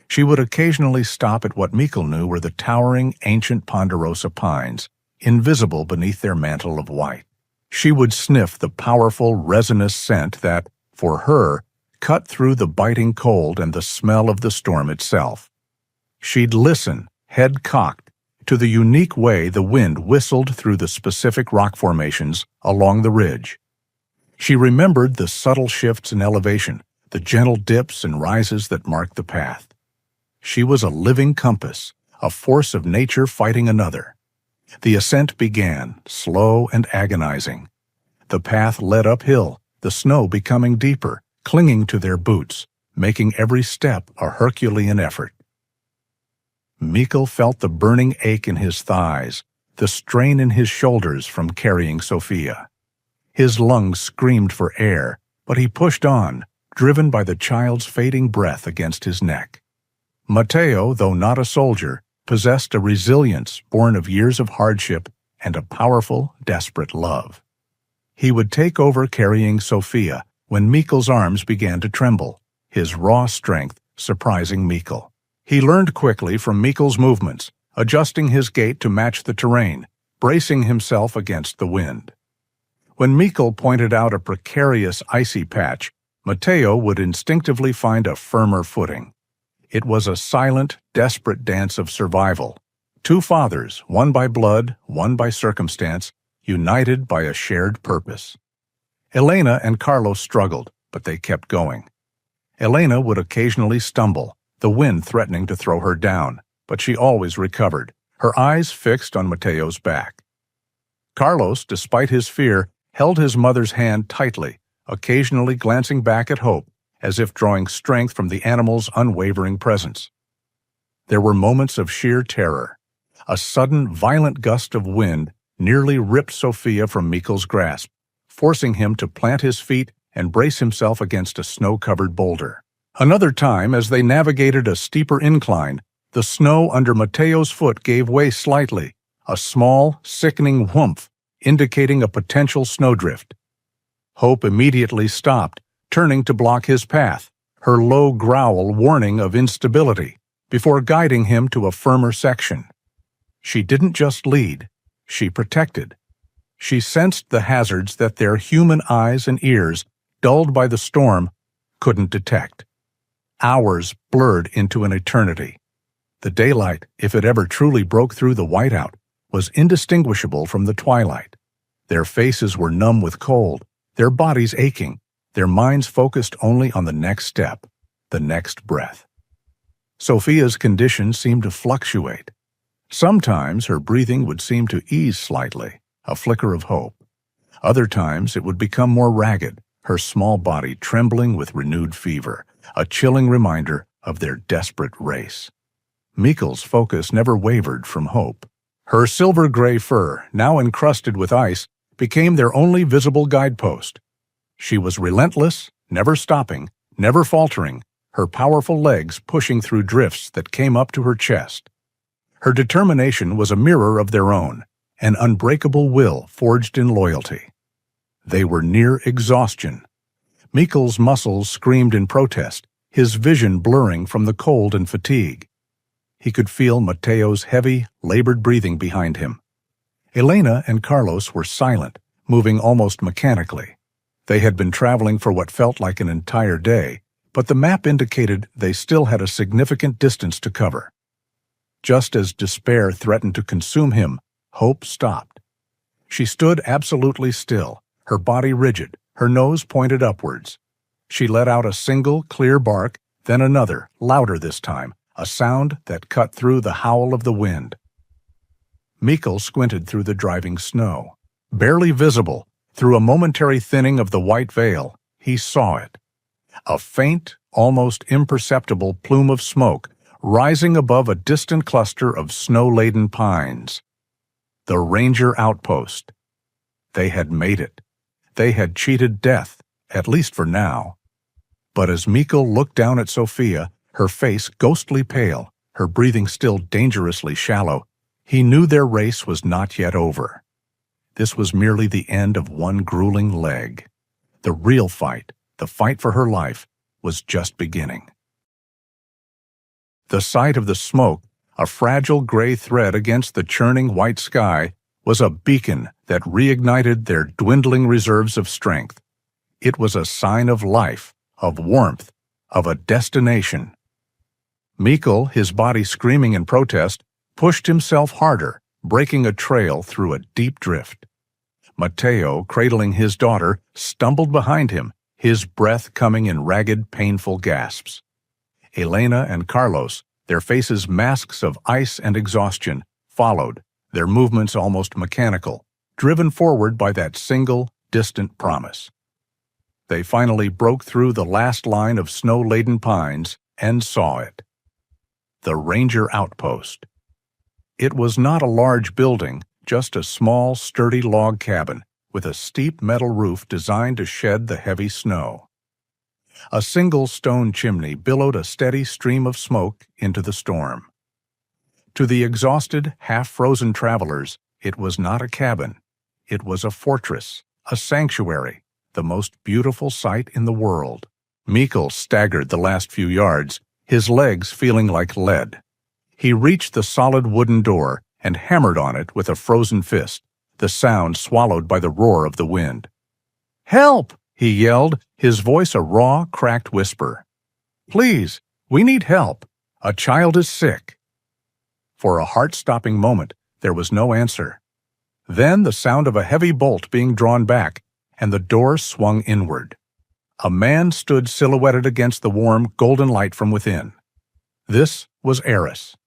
She would occasionally stop at what Mikkel knew were the towering ancient ponderosa pines, invisible beneath their mantle of white. She would sniff the powerful resinous scent that, for her, cut through the biting cold and the smell of the storm itself. She'd listen, head cocked, to the unique way the wind whistled through the specific rock formations along the ridge. She remembered the subtle shifts in elevation, the gentle dips and rises that marked the path. She was a living compass, a force of nature fighting another. The ascent began, slow and agonizing. The path led uphill, the snow becoming deeper, clinging to their boots, making every step a Herculean effort. Mikkel felt the burning ache in his thighs, the strain in his shoulders from carrying Sophia. His lungs screamed for air, but he pushed on, driven by the child's fading breath against his neck. Matteo, though not a soldier, possessed a resilience born of years of hardship and a powerful, desperate love. He would take over carrying Sophia when Mikkel's arms began to tremble, his raw strength surprising Mikkel. He learned quickly from Mikkel's movements, adjusting his gait to match the terrain, bracing himself against the wind. When Mikkel pointed out a precarious icy patch, Matteo would instinctively find a firmer footing. It was a silent, desperate dance of survival. Two fathers, one by blood, one by circumstance, united by a shared purpose. Elena and Carlos struggled, but they kept going. Elena would occasionally stumble, the wind threatening to throw her down, but she always recovered, her eyes fixed on Matteo's back. Carlos, despite his fear, held his mother's hand tightly, occasionally glancing back at Hope, as if drawing strength from the animal's unwavering presence. There were moments of sheer terror. A sudden, violent gust of wind nearly ripped Sophia from Mikkel's grasp, forcing him to plant his feet and brace himself against a snow-covered boulder. Another time, as they navigated a steeper incline, the snow under Matteo's foot gave way slightly, a small, sickening whoomph, indicating a potential snowdrift. Hope immediately stopped, turning to block his path, her low growl warning of instability, before guiding him to a firmer section. She didn't just lead, she protected. She sensed the hazards that their human eyes and ears, dulled by the storm, couldn't detect. Hours blurred into an eternity. The daylight, if it ever truly broke through the whiteout, was indistinguishable from the twilight. Their faces were numb with cold, their bodies aching, their minds focused only on the next step, the next breath. Sophia's condition seemed to fluctuate. Sometimes her breathing would seem to ease slightly, a flicker of hope. Other times it would become more ragged, her small body trembling with renewed fever, a chilling reminder of their desperate race. Mikkel's focus never wavered from Hope. Her silver-gray fur, now encrusted with ice, became their only visible guidepost. She was relentless, never stopping, never faltering, her powerful legs pushing through drifts that came up to her chest. Her determination was a mirror of their own, an unbreakable will forged in loyalty. They were near exhaustion. Mikkel's muscles screamed in protest, his vision blurring from the cold and fatigue. He could feel Matteo's heavy, labored breathing behind him. Elena and Carlos were silent, moving almost mechanically. They had been traveling for what felt like an entire day, but the map indicated they still had a significant distance to cover. Just as despair threatened to consume him, Hope stopped. She stood absolutely still, her body rigid, her nose pointed upwards. She let out a single, clear bark, then another, louder this time, a sound that cut through the howl of the wind. Mikkel squinted through the driving snow. Barely visible, through a momentary thinning of the white veil, he saw it. A faint, almost imperceptible plume of smoke rising above a distant cluster of snow-laden pines. The Ranger outpost. They had made it. They had cheated death, at least for now. But as Mikkel looked down at Sophia, her face ghostly pale, her breathing still dangerously shallow, he knew their race was not yet over. This was merely the end of one grueling leg. The real fight, the fight for her life, was just beginning. The sight of the smoke, a fragile gray thread against the churning white sky, was a beacon that reignited their dwindling reserves of strength. It was a sign of life, of warmth, of a destination. Mikkel, his body screaming in protest, pushed himself harder, breaking a trail through a deep drift. Matteo, cradling his daughter, stumbled behind him, his breath coming in ragged, painful gasps. Elena and Carlos, their faces masks of ice and exhaustion, followed, their movements almost mechanical, driven forward by that single, distant promise. They finally broke through the last line of snow-laden pines and saw it. The Ranger Outpost. It was not a large building, just a small, sturdy log cabin with a steep metal roof designed to shed the heavy snow. A single stone chimney billowed a steady stream of smoke into the storm. To the exhausted, half-frozen travelers, it was not a cabin. It was a fortress, a sanctuary, the most beautiful sight in the world. Mikkel staggered the last few yards, his legs feeling like lead. He reached the solid wooden door and hammered on it with a frozen fist, the sound swallowed by the roar of the wind. "Help!" he yelled, his voice a raw, cracked whisper. "Please, we need help. A child is sick." For a heart-stopping moment, there was no answer. Then the sound of a heavy bolt being drawn back, and the door swung inward. A man stood silhouetted against the warm, golden light from within. This was Eris.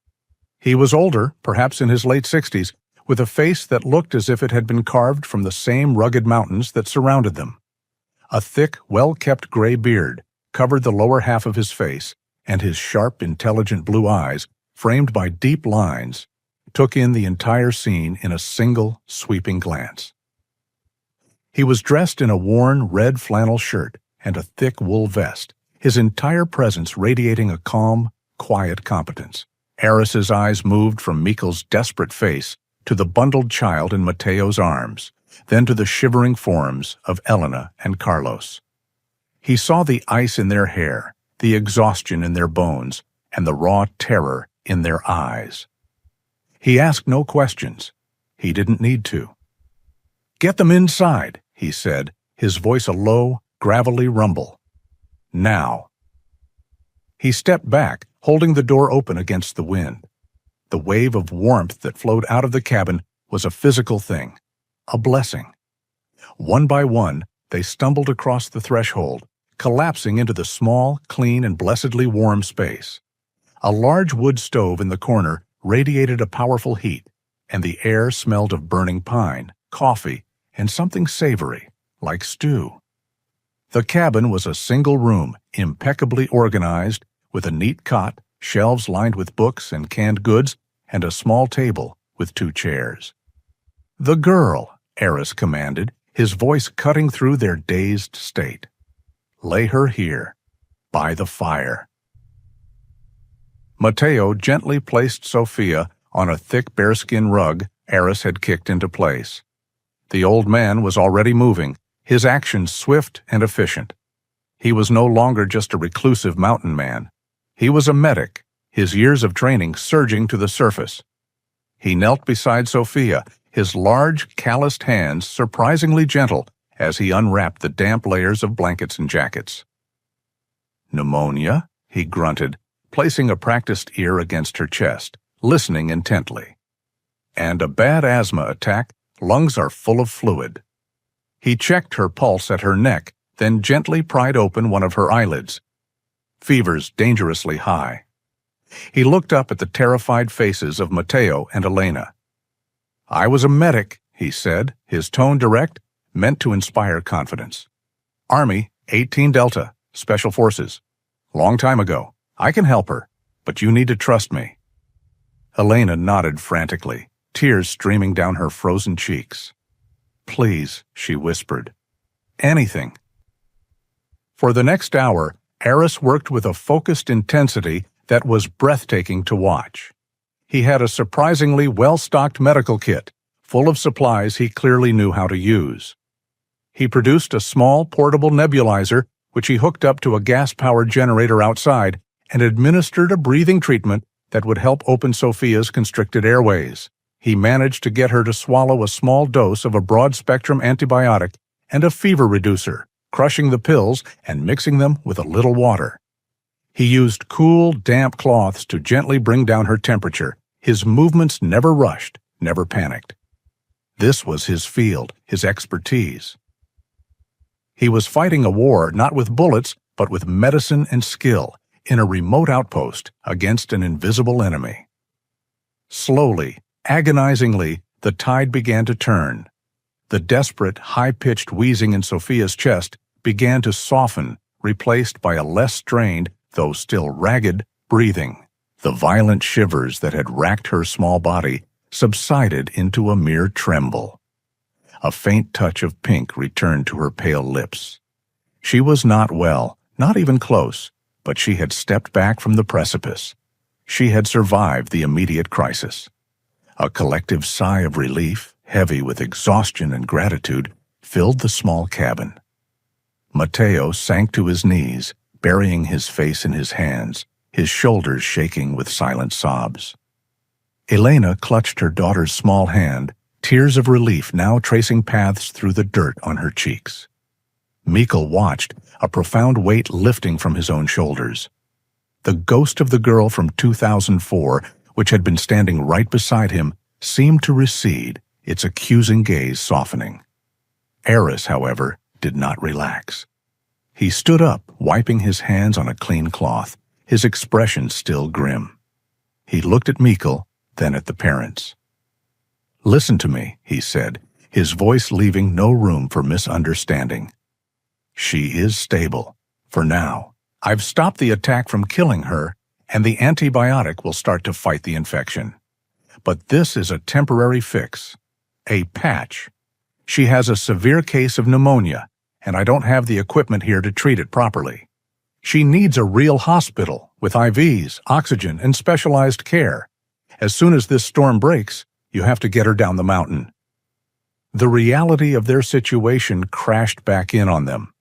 He was older, perhaps in his late 60s, with a face that looked as if it had been carved from the same rugged mountains that surrounded them. A thick, well-kept gray beard covered the lower half of his face, and his sharp, intelligent blue eyes, framed by deep lines, took in the entire scene in a single, sweeping glance. He was dressed in a worn red flannel shirt and a thick wool vest, his entire presence radiating a calm, quiet competence. Eris's eyes moved from Mikkel's desperate face to the bundled child in Matteo's arms, then to the shivering forms of Elena and Carlos. He saw the ice in their hair, the exhaustion in their bones, and the raw terror in their eyes. He asked no questions. He didn't need to. "Get them inside," he said, his voice a low, gravelly rumble. "Now." He stepped back, holding the door open against the wind. The wave of warmth that flowed out of the cabin was a physical thing, a blessing. One by one, they stumbled across the threshold, collapsing into the small, clean, and blessedly warm space. A large wood stove in the corner radiated a powerful heat, and the air smelled of burning pine, coffee, and something savory, like stew. The cabin was a single room, impeccably organized, with a neat cot, shelves lined with books and canned goods, and a small table with 2 chairs. "The girl," Eris commanded, his voice cutting through their dazed state. "Lay her here, by the fire." Matteo gently placed Sophia on a thick bearskin rug Eris had kicked into place. The old man was already moving, his actions swift and efficient. He was no longer just a reclusive mountain man. He was a medic, his years of training surging to the surface. He knelt beside Sophia, his large, calloused hands surprisingly gentle as he unwrapped the damp layers of blankets and jackets. "Pneumonia?" he grunted, placing a practiced ear against her chest, listening intently. "And a bad asthma attack. Lungs are full of fluid." He checked her pulse at her neck, then gently pried open one of her eyelids. "Fever's dangerously high." He looked up at the terrified faces of Matteo and Elena. "I was a medic," he said, his tone direct, meant to inspire confidence. "Army, 18 Delta, Special Forces. Long time ago. I can help her, but you need to trust me." Elena nodded frantically, tears streaming down her frozen cheeks. "Please," she whispered. "Anything." For the next hour, Eris worked with a focused intensity that was breathtaking to watch. He had a surprisingly well-stocked medical kit, full of supplies he clearly knew how to use. He produced a small portable nebulizer, which he hooked up to a gas-powered generator outside, and administered a breathing treatment that would help open Sophia's constricted airways. He managed to get her to swallow a small dose of a broad-spectrum antibiotic and a fever reducer, crushing the pills and mixing them with a little water. He used cool, damp cloths to gently bring down her temperature. His movements never rushed, never panicked. This was his field, his expertise. He was fighting a war not with bullets, but with medicine and skill, in a remote outpost against an invisible enemy. Slowly, agonizingly, the tide began to turn. The desperate, high-pitched wheezing in Sophia's chest began to soften, replaced by a less strained, though still ragged, breathing. The violent shivers that had racked her small body subsided into a mere tremble. A faint touch of pink returned to her pale lips. She was not well, not even close, but she had stepped back from the precipice. She had survived the immediate crisis. A collective sigh of relief, heavy with exhaustion and gratitude, filled the small cabin. Mateo sank to his knees, burying his face in his hands, his shoulders shaking with silent sobs. Elena clutched her daughter's small hand, tears of relief now tracing paths through the dirt on her cheeks. Mikkel watched, a profound weight lifting from his own shoulders. The ghost of the girl from 2004, which had been standing right beside him, seemed to recede, its accusing gaze softening. Eris, however, did not relax. He stood up, wiping his hands on a clean cloth, his expression still grim. He looked at Mikkel, then at the parents. "Listen to me," he said, his voice leaving no room for misunderstanding. "She is stable, for now. I've stopped the attack from killing her, and the antibiotic will start to fight the infection. But this is a temporary fix, a patch. She has a severe case of pneumonia, and I don't have the equipment here to treat it properly. She needs a real hospital with IVs, oxygen, and specialized care. As soon as this storm breaks, you have to get her down the mountain." The reality of their situation crashed back in on them.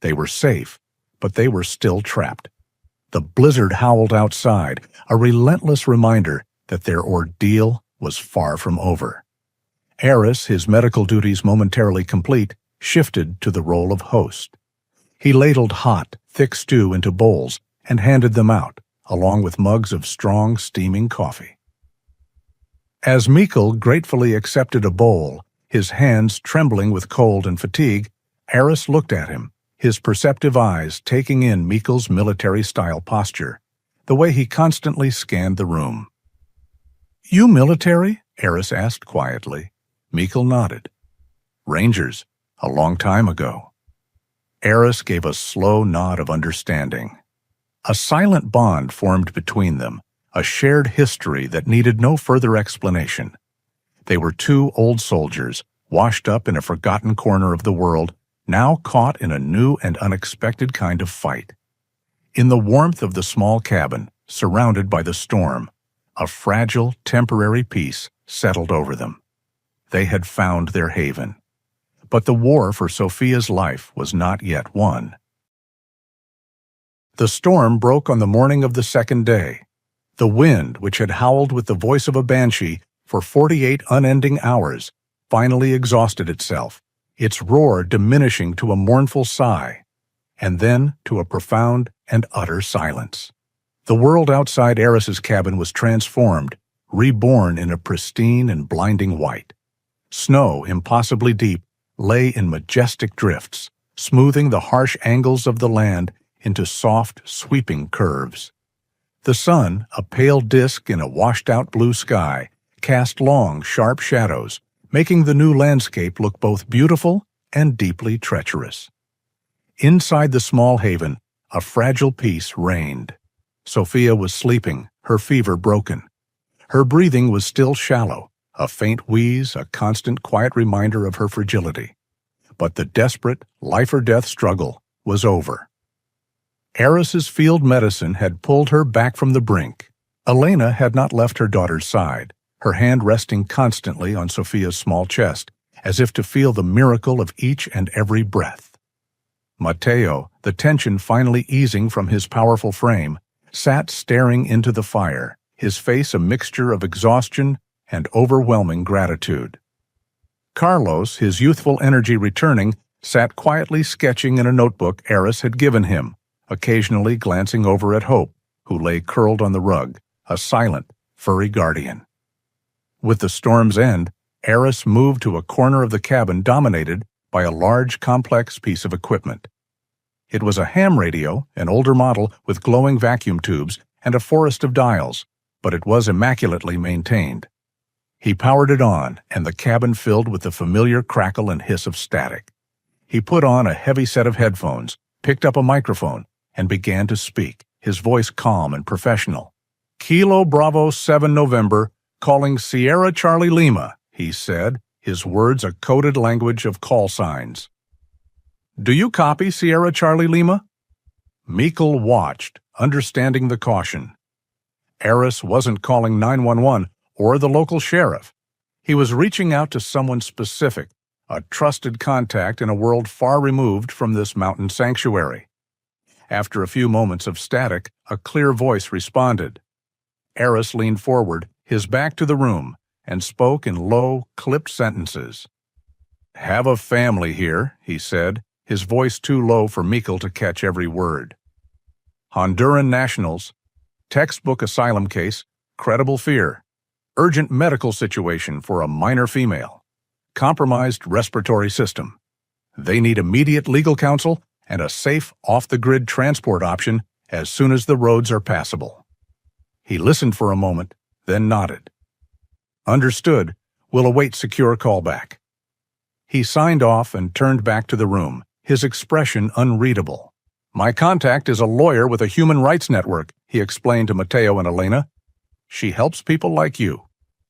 They were safe, but they were still trapped. The blizzard howled outside, a relentless reminder that their ordeal was far from over. Eris, his medical duties momentarily complete, shifted to the role of host. He ladled hot, thick stew into bowls and handed them out, along with mugs of strong, steaming coffee. As Mikkel gratefully accepted a bowl, his hands trembling with cold and fatigue, Eris looked at him, his perceptive eyes taking in Mikkel's military-style posture, the way he constantly scanned the room. "You military?" Eris asked quietly. Mikkel nodded. "Rangers, a long time ago." Eris gave a slow nod of understanding. A silent bond formed between them, a shared history that needed no further explanation. They were two old soldiers, washed up in a forgotten corner of the world, now caught in a new and unexpected kind of fight. In the warmth of the small cabin, surrounded by the storm, a fragile, temporary peace settled over them. They had found their haven. But the war for Sophia's life was not yet won. The storm broke on the morning of the second day. The wind, which had howled with the voice of a banshee for 48 unending hours, finally exhausted itself, its roar diminishing to a mournful sigh, and then to a profound and utter silence. The world outside Eris's cabin was transformed, reborn in a pristine and blinding white. Snow, impossibly deep, lay in majestic drifts, smoothing the harsh angles of the land into soft, sweeping curves. The sun, a pale disk in a washed-out blue sky, cast long, sharp shadows, making the new landscape look both beautiful and deeply treacherous. Inside the small haven, a fragile peace reigned. Sophia was sleeping, her fever broken. Her breathing was still shallow, a faint wheeze, a constant quiet reminder of her fragility. But the desperate, life-or-death struggle was over. Eris's field medicine had pulled her back from the brink. Elena had not left her daughter's side, her hand resting constantly on Sophia's small chest, as if to feel the miracle of each and every breath. Mateo, the tension finally easing from his powerful frame, sat staring into the fire, his face a mixture of exhaustion and overwhelming gratitude. Carlos, his youthful energy returning, sat quietly sketching in a notebook Eris had given him, occasionally glancing over at Hope, who lay curled on the rug, a silent, furry guardian. With the storm's end, Eris moved to a corner of the cabin dominated by a large, complex piece of equipment. It was a ham radio, an older model with glowing vacuum tubes and a forest of dials, but it was immaculately maintained. He powered it on, and the cabin filled with the familiar crackle and hiss of static. He put on a heavy set of headphones, picked up a microphone, and began to speak, his voice calm and professional. "Kilo Bravo 7 November, calling Sierra Charlie Lima," he said, his words a coded language of call signs. "Do you copy, Sierra Charlie Lima?" Meikle watched, understanding the caution. Eris wasn't calling 911 or the local sheriff. He was reaching out to someone specific, a trusted contact in a world far removed from this mountain sanctuary. After a few moments of static, a clear voice responded. Eris leaned forward, his back to the room, and spoke in low, clipped sentences. "Have a family here," he said, his voice too low for Meikle to catch every word. "Honduran nationals, textbook asylum case, credible fear, urgent medical situation for a minor female, compromised respiratory system. They need immediate legal counsel and a safe, off-the-grid transport option as soon as the roads are passable." He listened for a moment, then nodded. "Understood. We'll await secure callback." He signed off and turned back to the room, his expression unreadable. "My contact is a lawyer with a human rights network," he explained to Mateo and Elena. "She helps people like you,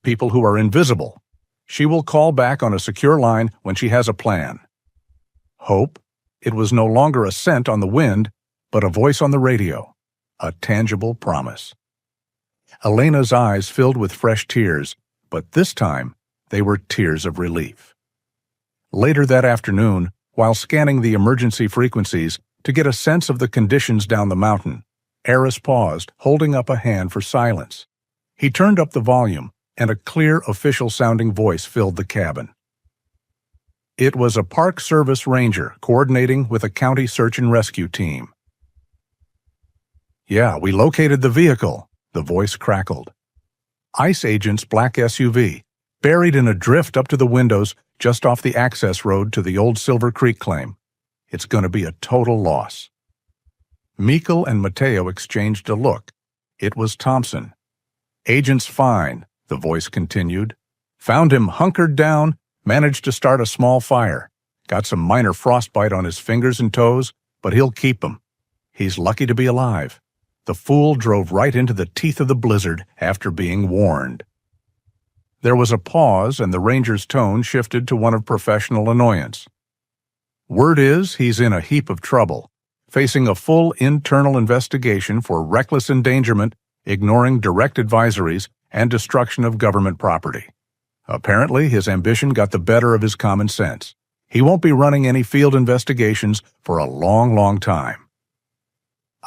people who are invisible. She will call back on a secure line when she has a plan." Hope? It was no longer a scent on the wind, but a voice on the radio, a tangible promise. Elena's eyes filled with fresh tears, but this time they were tears of relief. Later that afternoon, while scanning the emergency frequencies to get a sense of the conditions down the mountain, Eris paused, holding up a hand for silence. He turned up the volume, and a clear, official-sounding voice filled the cabin. It was a Park Service ranger coordinating with a county search and rescue team. "Yeah, we located the vehicle," the voice crackled. "ICE agent's black SUV, buried in a drift up to the windows just off the access road to the old Silver Creek claim. It's going to be a total loss." Meikle and Mateo exchanged a look. It was Thompson. "Agent's fine," the voice continued. "Found him hunkered down, managed to start a small fire. Got some minor frostbite on his fingers and toes, but he'll keep them. He's lucky to be alive. The fool drove right into the teeth of the blizzard after being warned." There was a pause, and the ranger's tone shifted to one of professional annoyance. "Word is he's in a heap of trouble, facing a full internal investigation for reckless endangerment, ignoring direct advisories, and destruction of government property. Apparently, his ambition got the better of his common sense. He won't be running any field investigations for a long, long time."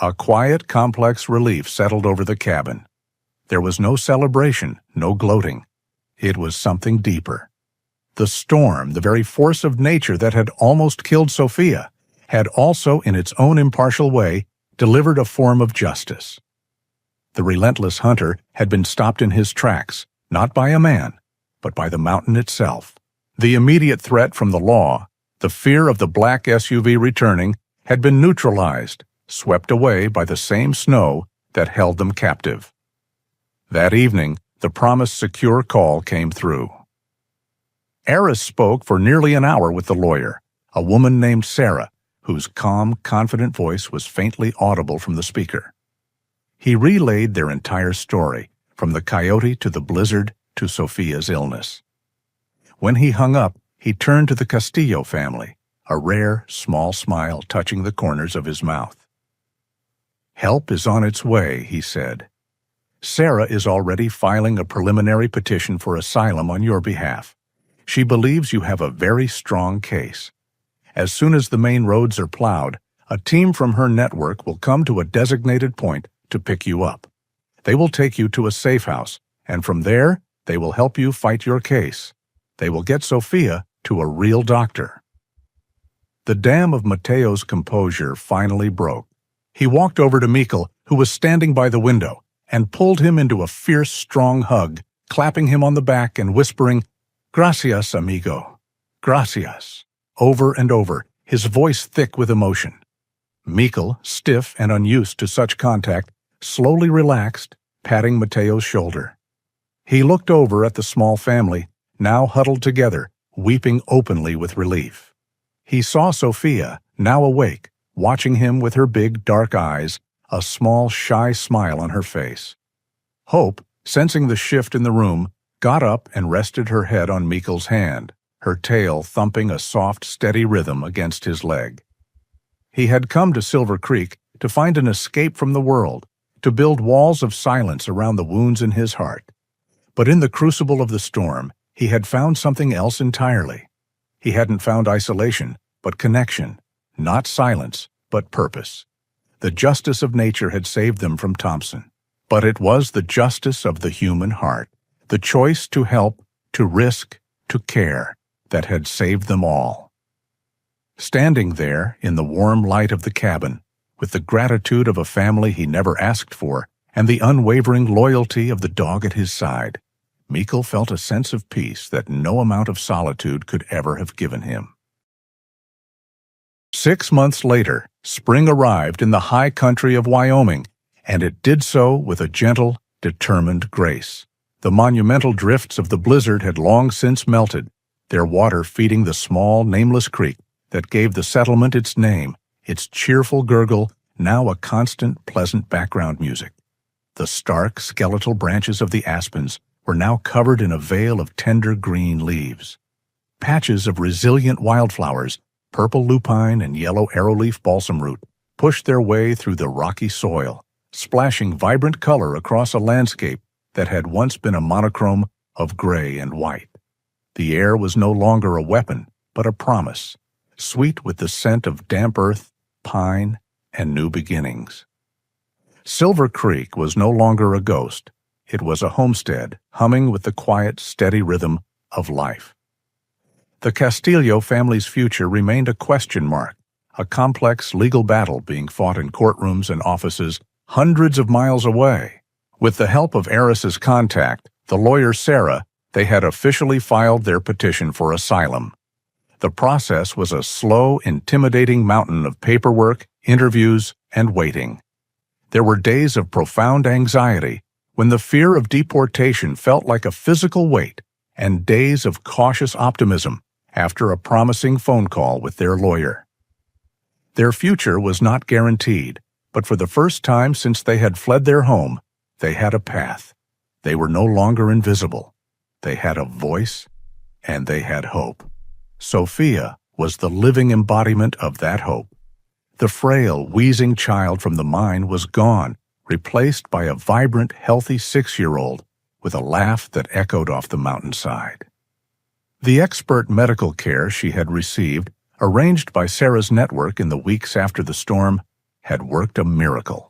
A quiet, complex relief settled over the cabin. There was no celebration, no gloating. It was something deeper. The storm, the very force of nature that had almost killed Sophia, had also, in its own impartial way, delivered a form of justice. The relentless hunter had been stopped in his tracks, not by a man, but by the mountain itself. The immediate threat from the law, the fear of the black SUV returning, had been neutralized, swept away by the same snow that held them captive. That evening, the promised secure call came through. Eris spoke for nearly an hour with the lawyer, a woman named Sarah, whose calm, confident voice was faintly audible from the speaker. He relayed their entire story, from the coyote to the blizzard to Sophia's illness. When he hung up, he turned to the Castillo family, a rare, small smile touching the corners of his mouth. "Help is on its way," he said. "Sarah is already filing a preliminary petition for asylum on your behalf. She believes you have a very strong case. As soon as the main roads are plowed, a team from her network will come to a designated point to pick you up. They will take you to a safe house, and from there, they will help you fight your case. They will get Sophia to a real doctor. The dam of Mateo's composure finally broke. He walked over to Mikkel, who was standing by the window, and pulled him into a fierce, strong hug, clapping him on the back and whispering, "Gracias, amigo. Gracias," over and over, his voice thick with emotion. Mikkel, stiff and unused to such contact, slowly relaxed, patting Mateo's shoulder. He looked over at the small family, now huddled together, weeping openly with relief. He saw Sophia, now awake, watching him with her big, dark eyes, a small, shy smile on her face. Hope, sensing the shift in the room, got up and rested her head on Mikkel's hand, her tail thumping a soft, steady rhythm against his leg. He had come to Silver Creek to find an escape from the world, to build walls of silence around the wounds in his heart. But in the crucible of the storm, he had found something else entirely. He hadn't found isolation, but connection, not silence, but purpose. The justice of nature had saved them from Thompson, but it was the justice of the human heart, the choice to help, to risk, to care, that had saved them all. Standing there in the warm light of the cabin, with the gratitude of a family he never asked for and the unwavering loyalty of the dog at his side, Mikkel felt a sense of peace that no amount of solitude could ever have given him. 6 months later, spring arrived in the high country of Wyoming, and it did so with a gentle, determined grace. The monumental drifts of the blizzard had long since melted, their water feeding the small, nameless creek that gave the settlement its name, its cheerful gurgle, now a constant, pleasant background music. The stark, skeletal branches of the aspens were now covered in a veil of tender green leaves. Patches of resilient wildflowers, purple lupine and yellow arrowleaf balsamroot, pushed their way through the rocky soil, splashing vibrant color across a landscape that had once been a monochrome of gray and white. The air was no longer a weapon, but a promise, sweet with the scent of damp earth, pine, and new beginnings. Silver Creek was no longer a ghost. It was a homestead, humming with the quiet, steady rhythm of life. The Castillo family's future remained a question mark, a complex legal battle being fought in courtrooms and offices hundreds of miles away. With the help of Eris's contact, the lawyer Sarah, they had officially filed their petition for asylum. The process was a slow, intimidating mountain of paperwork, interviews, and waiting. There were days of profound anxiety, when the fear of deportation felt like a physical weight, and days of cautious optimism after a promising phone call with their lawyer. Their future was not guaranteed, but for the first time since they had fled their home, they had a path. They were no longer invisible. They had a voice, and they had hope. Sophia was the living embodiment of that hope. The frail, wheezing child from the mine was gone, replaced by a vibrant, healthy 6-year-old with a laugh that echoed off the mountainside. The expert medical care she had received, arranged by Sarah's network in the weeks after the storm, had worked a miracle.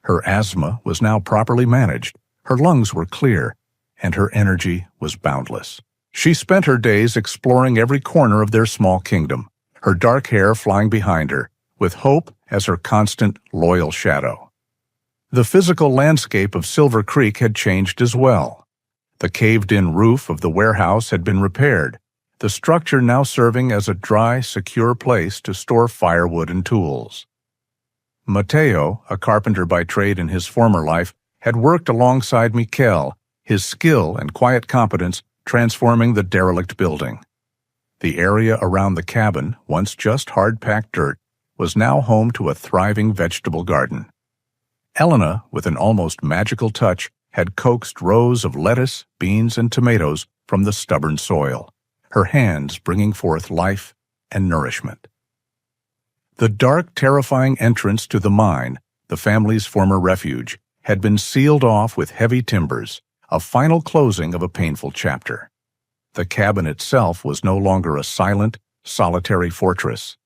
Her asthma was now properly managed, her lungs were clear, and her energy was boundless. She spent her days exploring every corner of their small kingdom, her dark hair flying behind her, with hope as her constant, loyal shadow. The physical landscape of Silver Creek had changed as well. The caved-in roof of the warehouse had been repaired, the structure now serving as a dry, secure place to store firewood and tools. Mateo, a carpenter by trade in his former life, had worked alongside Mikkel, his skill and quiet competence transforming the derelict building. The area around the cabin, once just hard-packed dirt, was now home to a thriving vegetable garden. Elena, with an almost magical touch, had coaxed rows of lettuce, beans, and tomatoes from the stubborn soil, her hands bringing forth life and nourishment. The dark, terrifying entrance to the mine, the family's former refuge, had been sealed off with heavy timbers, a final closing of a painful chapter. The cabin itself was no longer a silent, solitary fortress.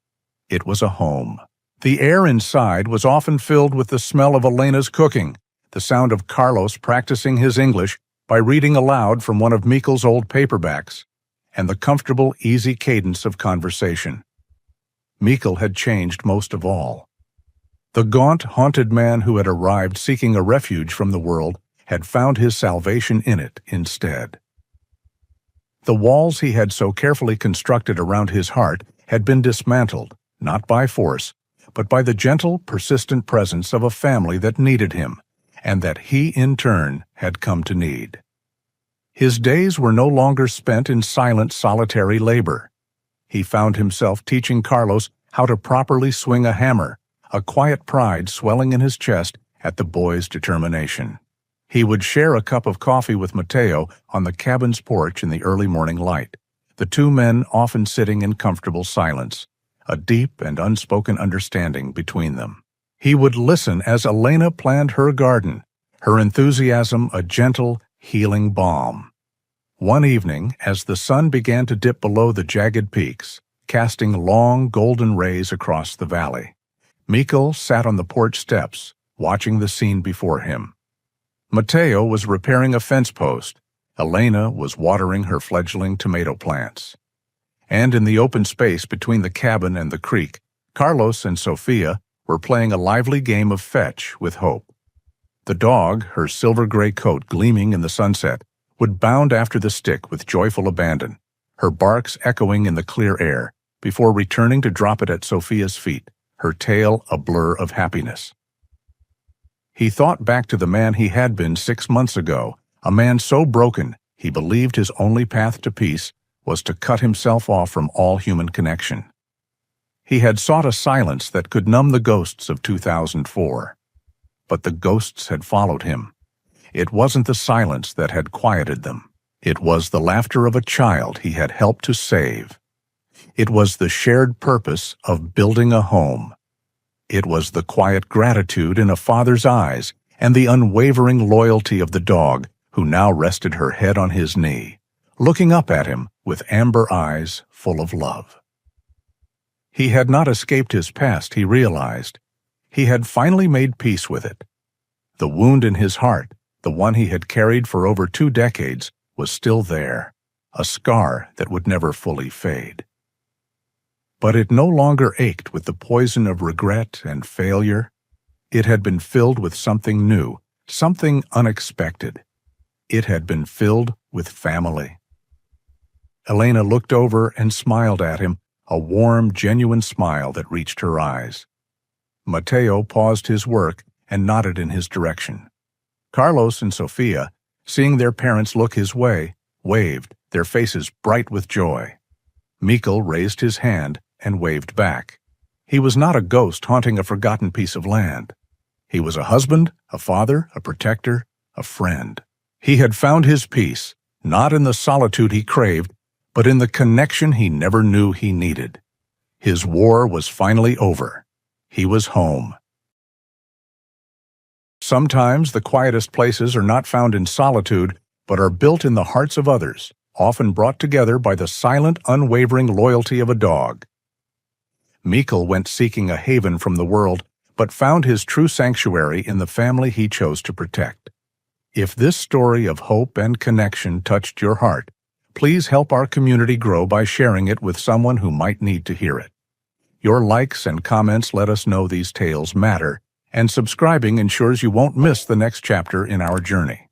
It was a home, The air inside was often filled with the smell of Elena's cooking, the sound of Carlos practicing his English by reading aloud from one of Mikel's old paperbacks, and the comfortable, easy cadence of conversation. Mikel had changed most of all. The gaunt, haunted man who had arrived seeking a refuge from the world had found his salvation in it instead. The walls he had so carefully constructed around his heart had been dismantled, not by force, but by the gentle, persistent presence of a family that needed him, and that he, in turn, had come to need. His days were no longer spent in silent, solitary labor. He found himself teaching Carlos how to properly swing a hammer, a quiet pride swelling in his chest at the boy's determination. He would share a cup of coffee with Mateo on the cabin's porch in the early morning light, the two men often sitting in comfortable silence, a deep and unspoken understanding between them. He would listen as Elena planned her garden, her enthusiasm a gentle, healing balm. One evening, as the sun began to dip below the jagged peaks, casting long, golden rays across the valley, Mikel sat on the porch steps, watching the scene before him. Mateo was repairing a fence post. Elena was watering her fledgling tomato plants. And in the open space between the cabin and the creek, Carlos and Sofia were playing a lively game of fetch with Hope. The dog, her silver-gray coat gleaming in the sunset, would bound after the stick with joyful abandon, her barks echoing in the clear air, before returning to drop it at Sofia's feet, her tail a blur of happiness. He thought back to the man he had been 6 months ago, a man so broken he believed his only path to peace was to cut himself off from all human connection. He had sought a silence that could numb the ghosts of 2004. But the ghosts had followed him. It wasn't the silence that had quieted them. It was the laughter of a child he had helped to save. It was the shared purpose of building a home. It was the quiet gratitude in a father's eyes and the unwavering loyalty of the dog who now rested her head on his knee, looking up at him with amber eyes full of love. He had not escaped his past, he realized. He had finally made peace with it. The wound in his heart, the one he had carried for over 2 decades, was still there, a scar that would never fully fade. But it no longer ached with the poison of regret and failure. It had been filled with something new, something unexpected. It had been filled with family. Elena looked over and smiled at him, a warm, genuine smile that reached her eyes. Mateo paused his work and nodded in his direction. Carlos and Sofia, seeing their parents look his way, waved, their faces bright with joy. Mikel raised his hand and waved back. He was not a ghost haunting a forgotten piece of land. He was a husband, a father, a protector, a friend. He had found his peace, not in the solitude he craved, but in the connection he never knew he needed. His war was finally over. He was home. Sometimes the quietest places are not found in solitude, but are built in the hearts of others, often brought together by the silent, unwavering loyalty of a dog. Mikel went seeking a haven from the world, but found his true sanctuary in the family he chose to protect. If this story of hope and connection touched your heart, please help our community grow by sharing it with someone who might need to hear it. Your likes and comments let us know these tales matter, and subscribing ensures you won't miss the next chapter in our journey.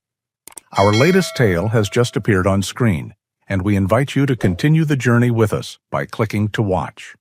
Our latest tale has just appeared on screen, and we invite you to continue the journey with us by clicking to watch.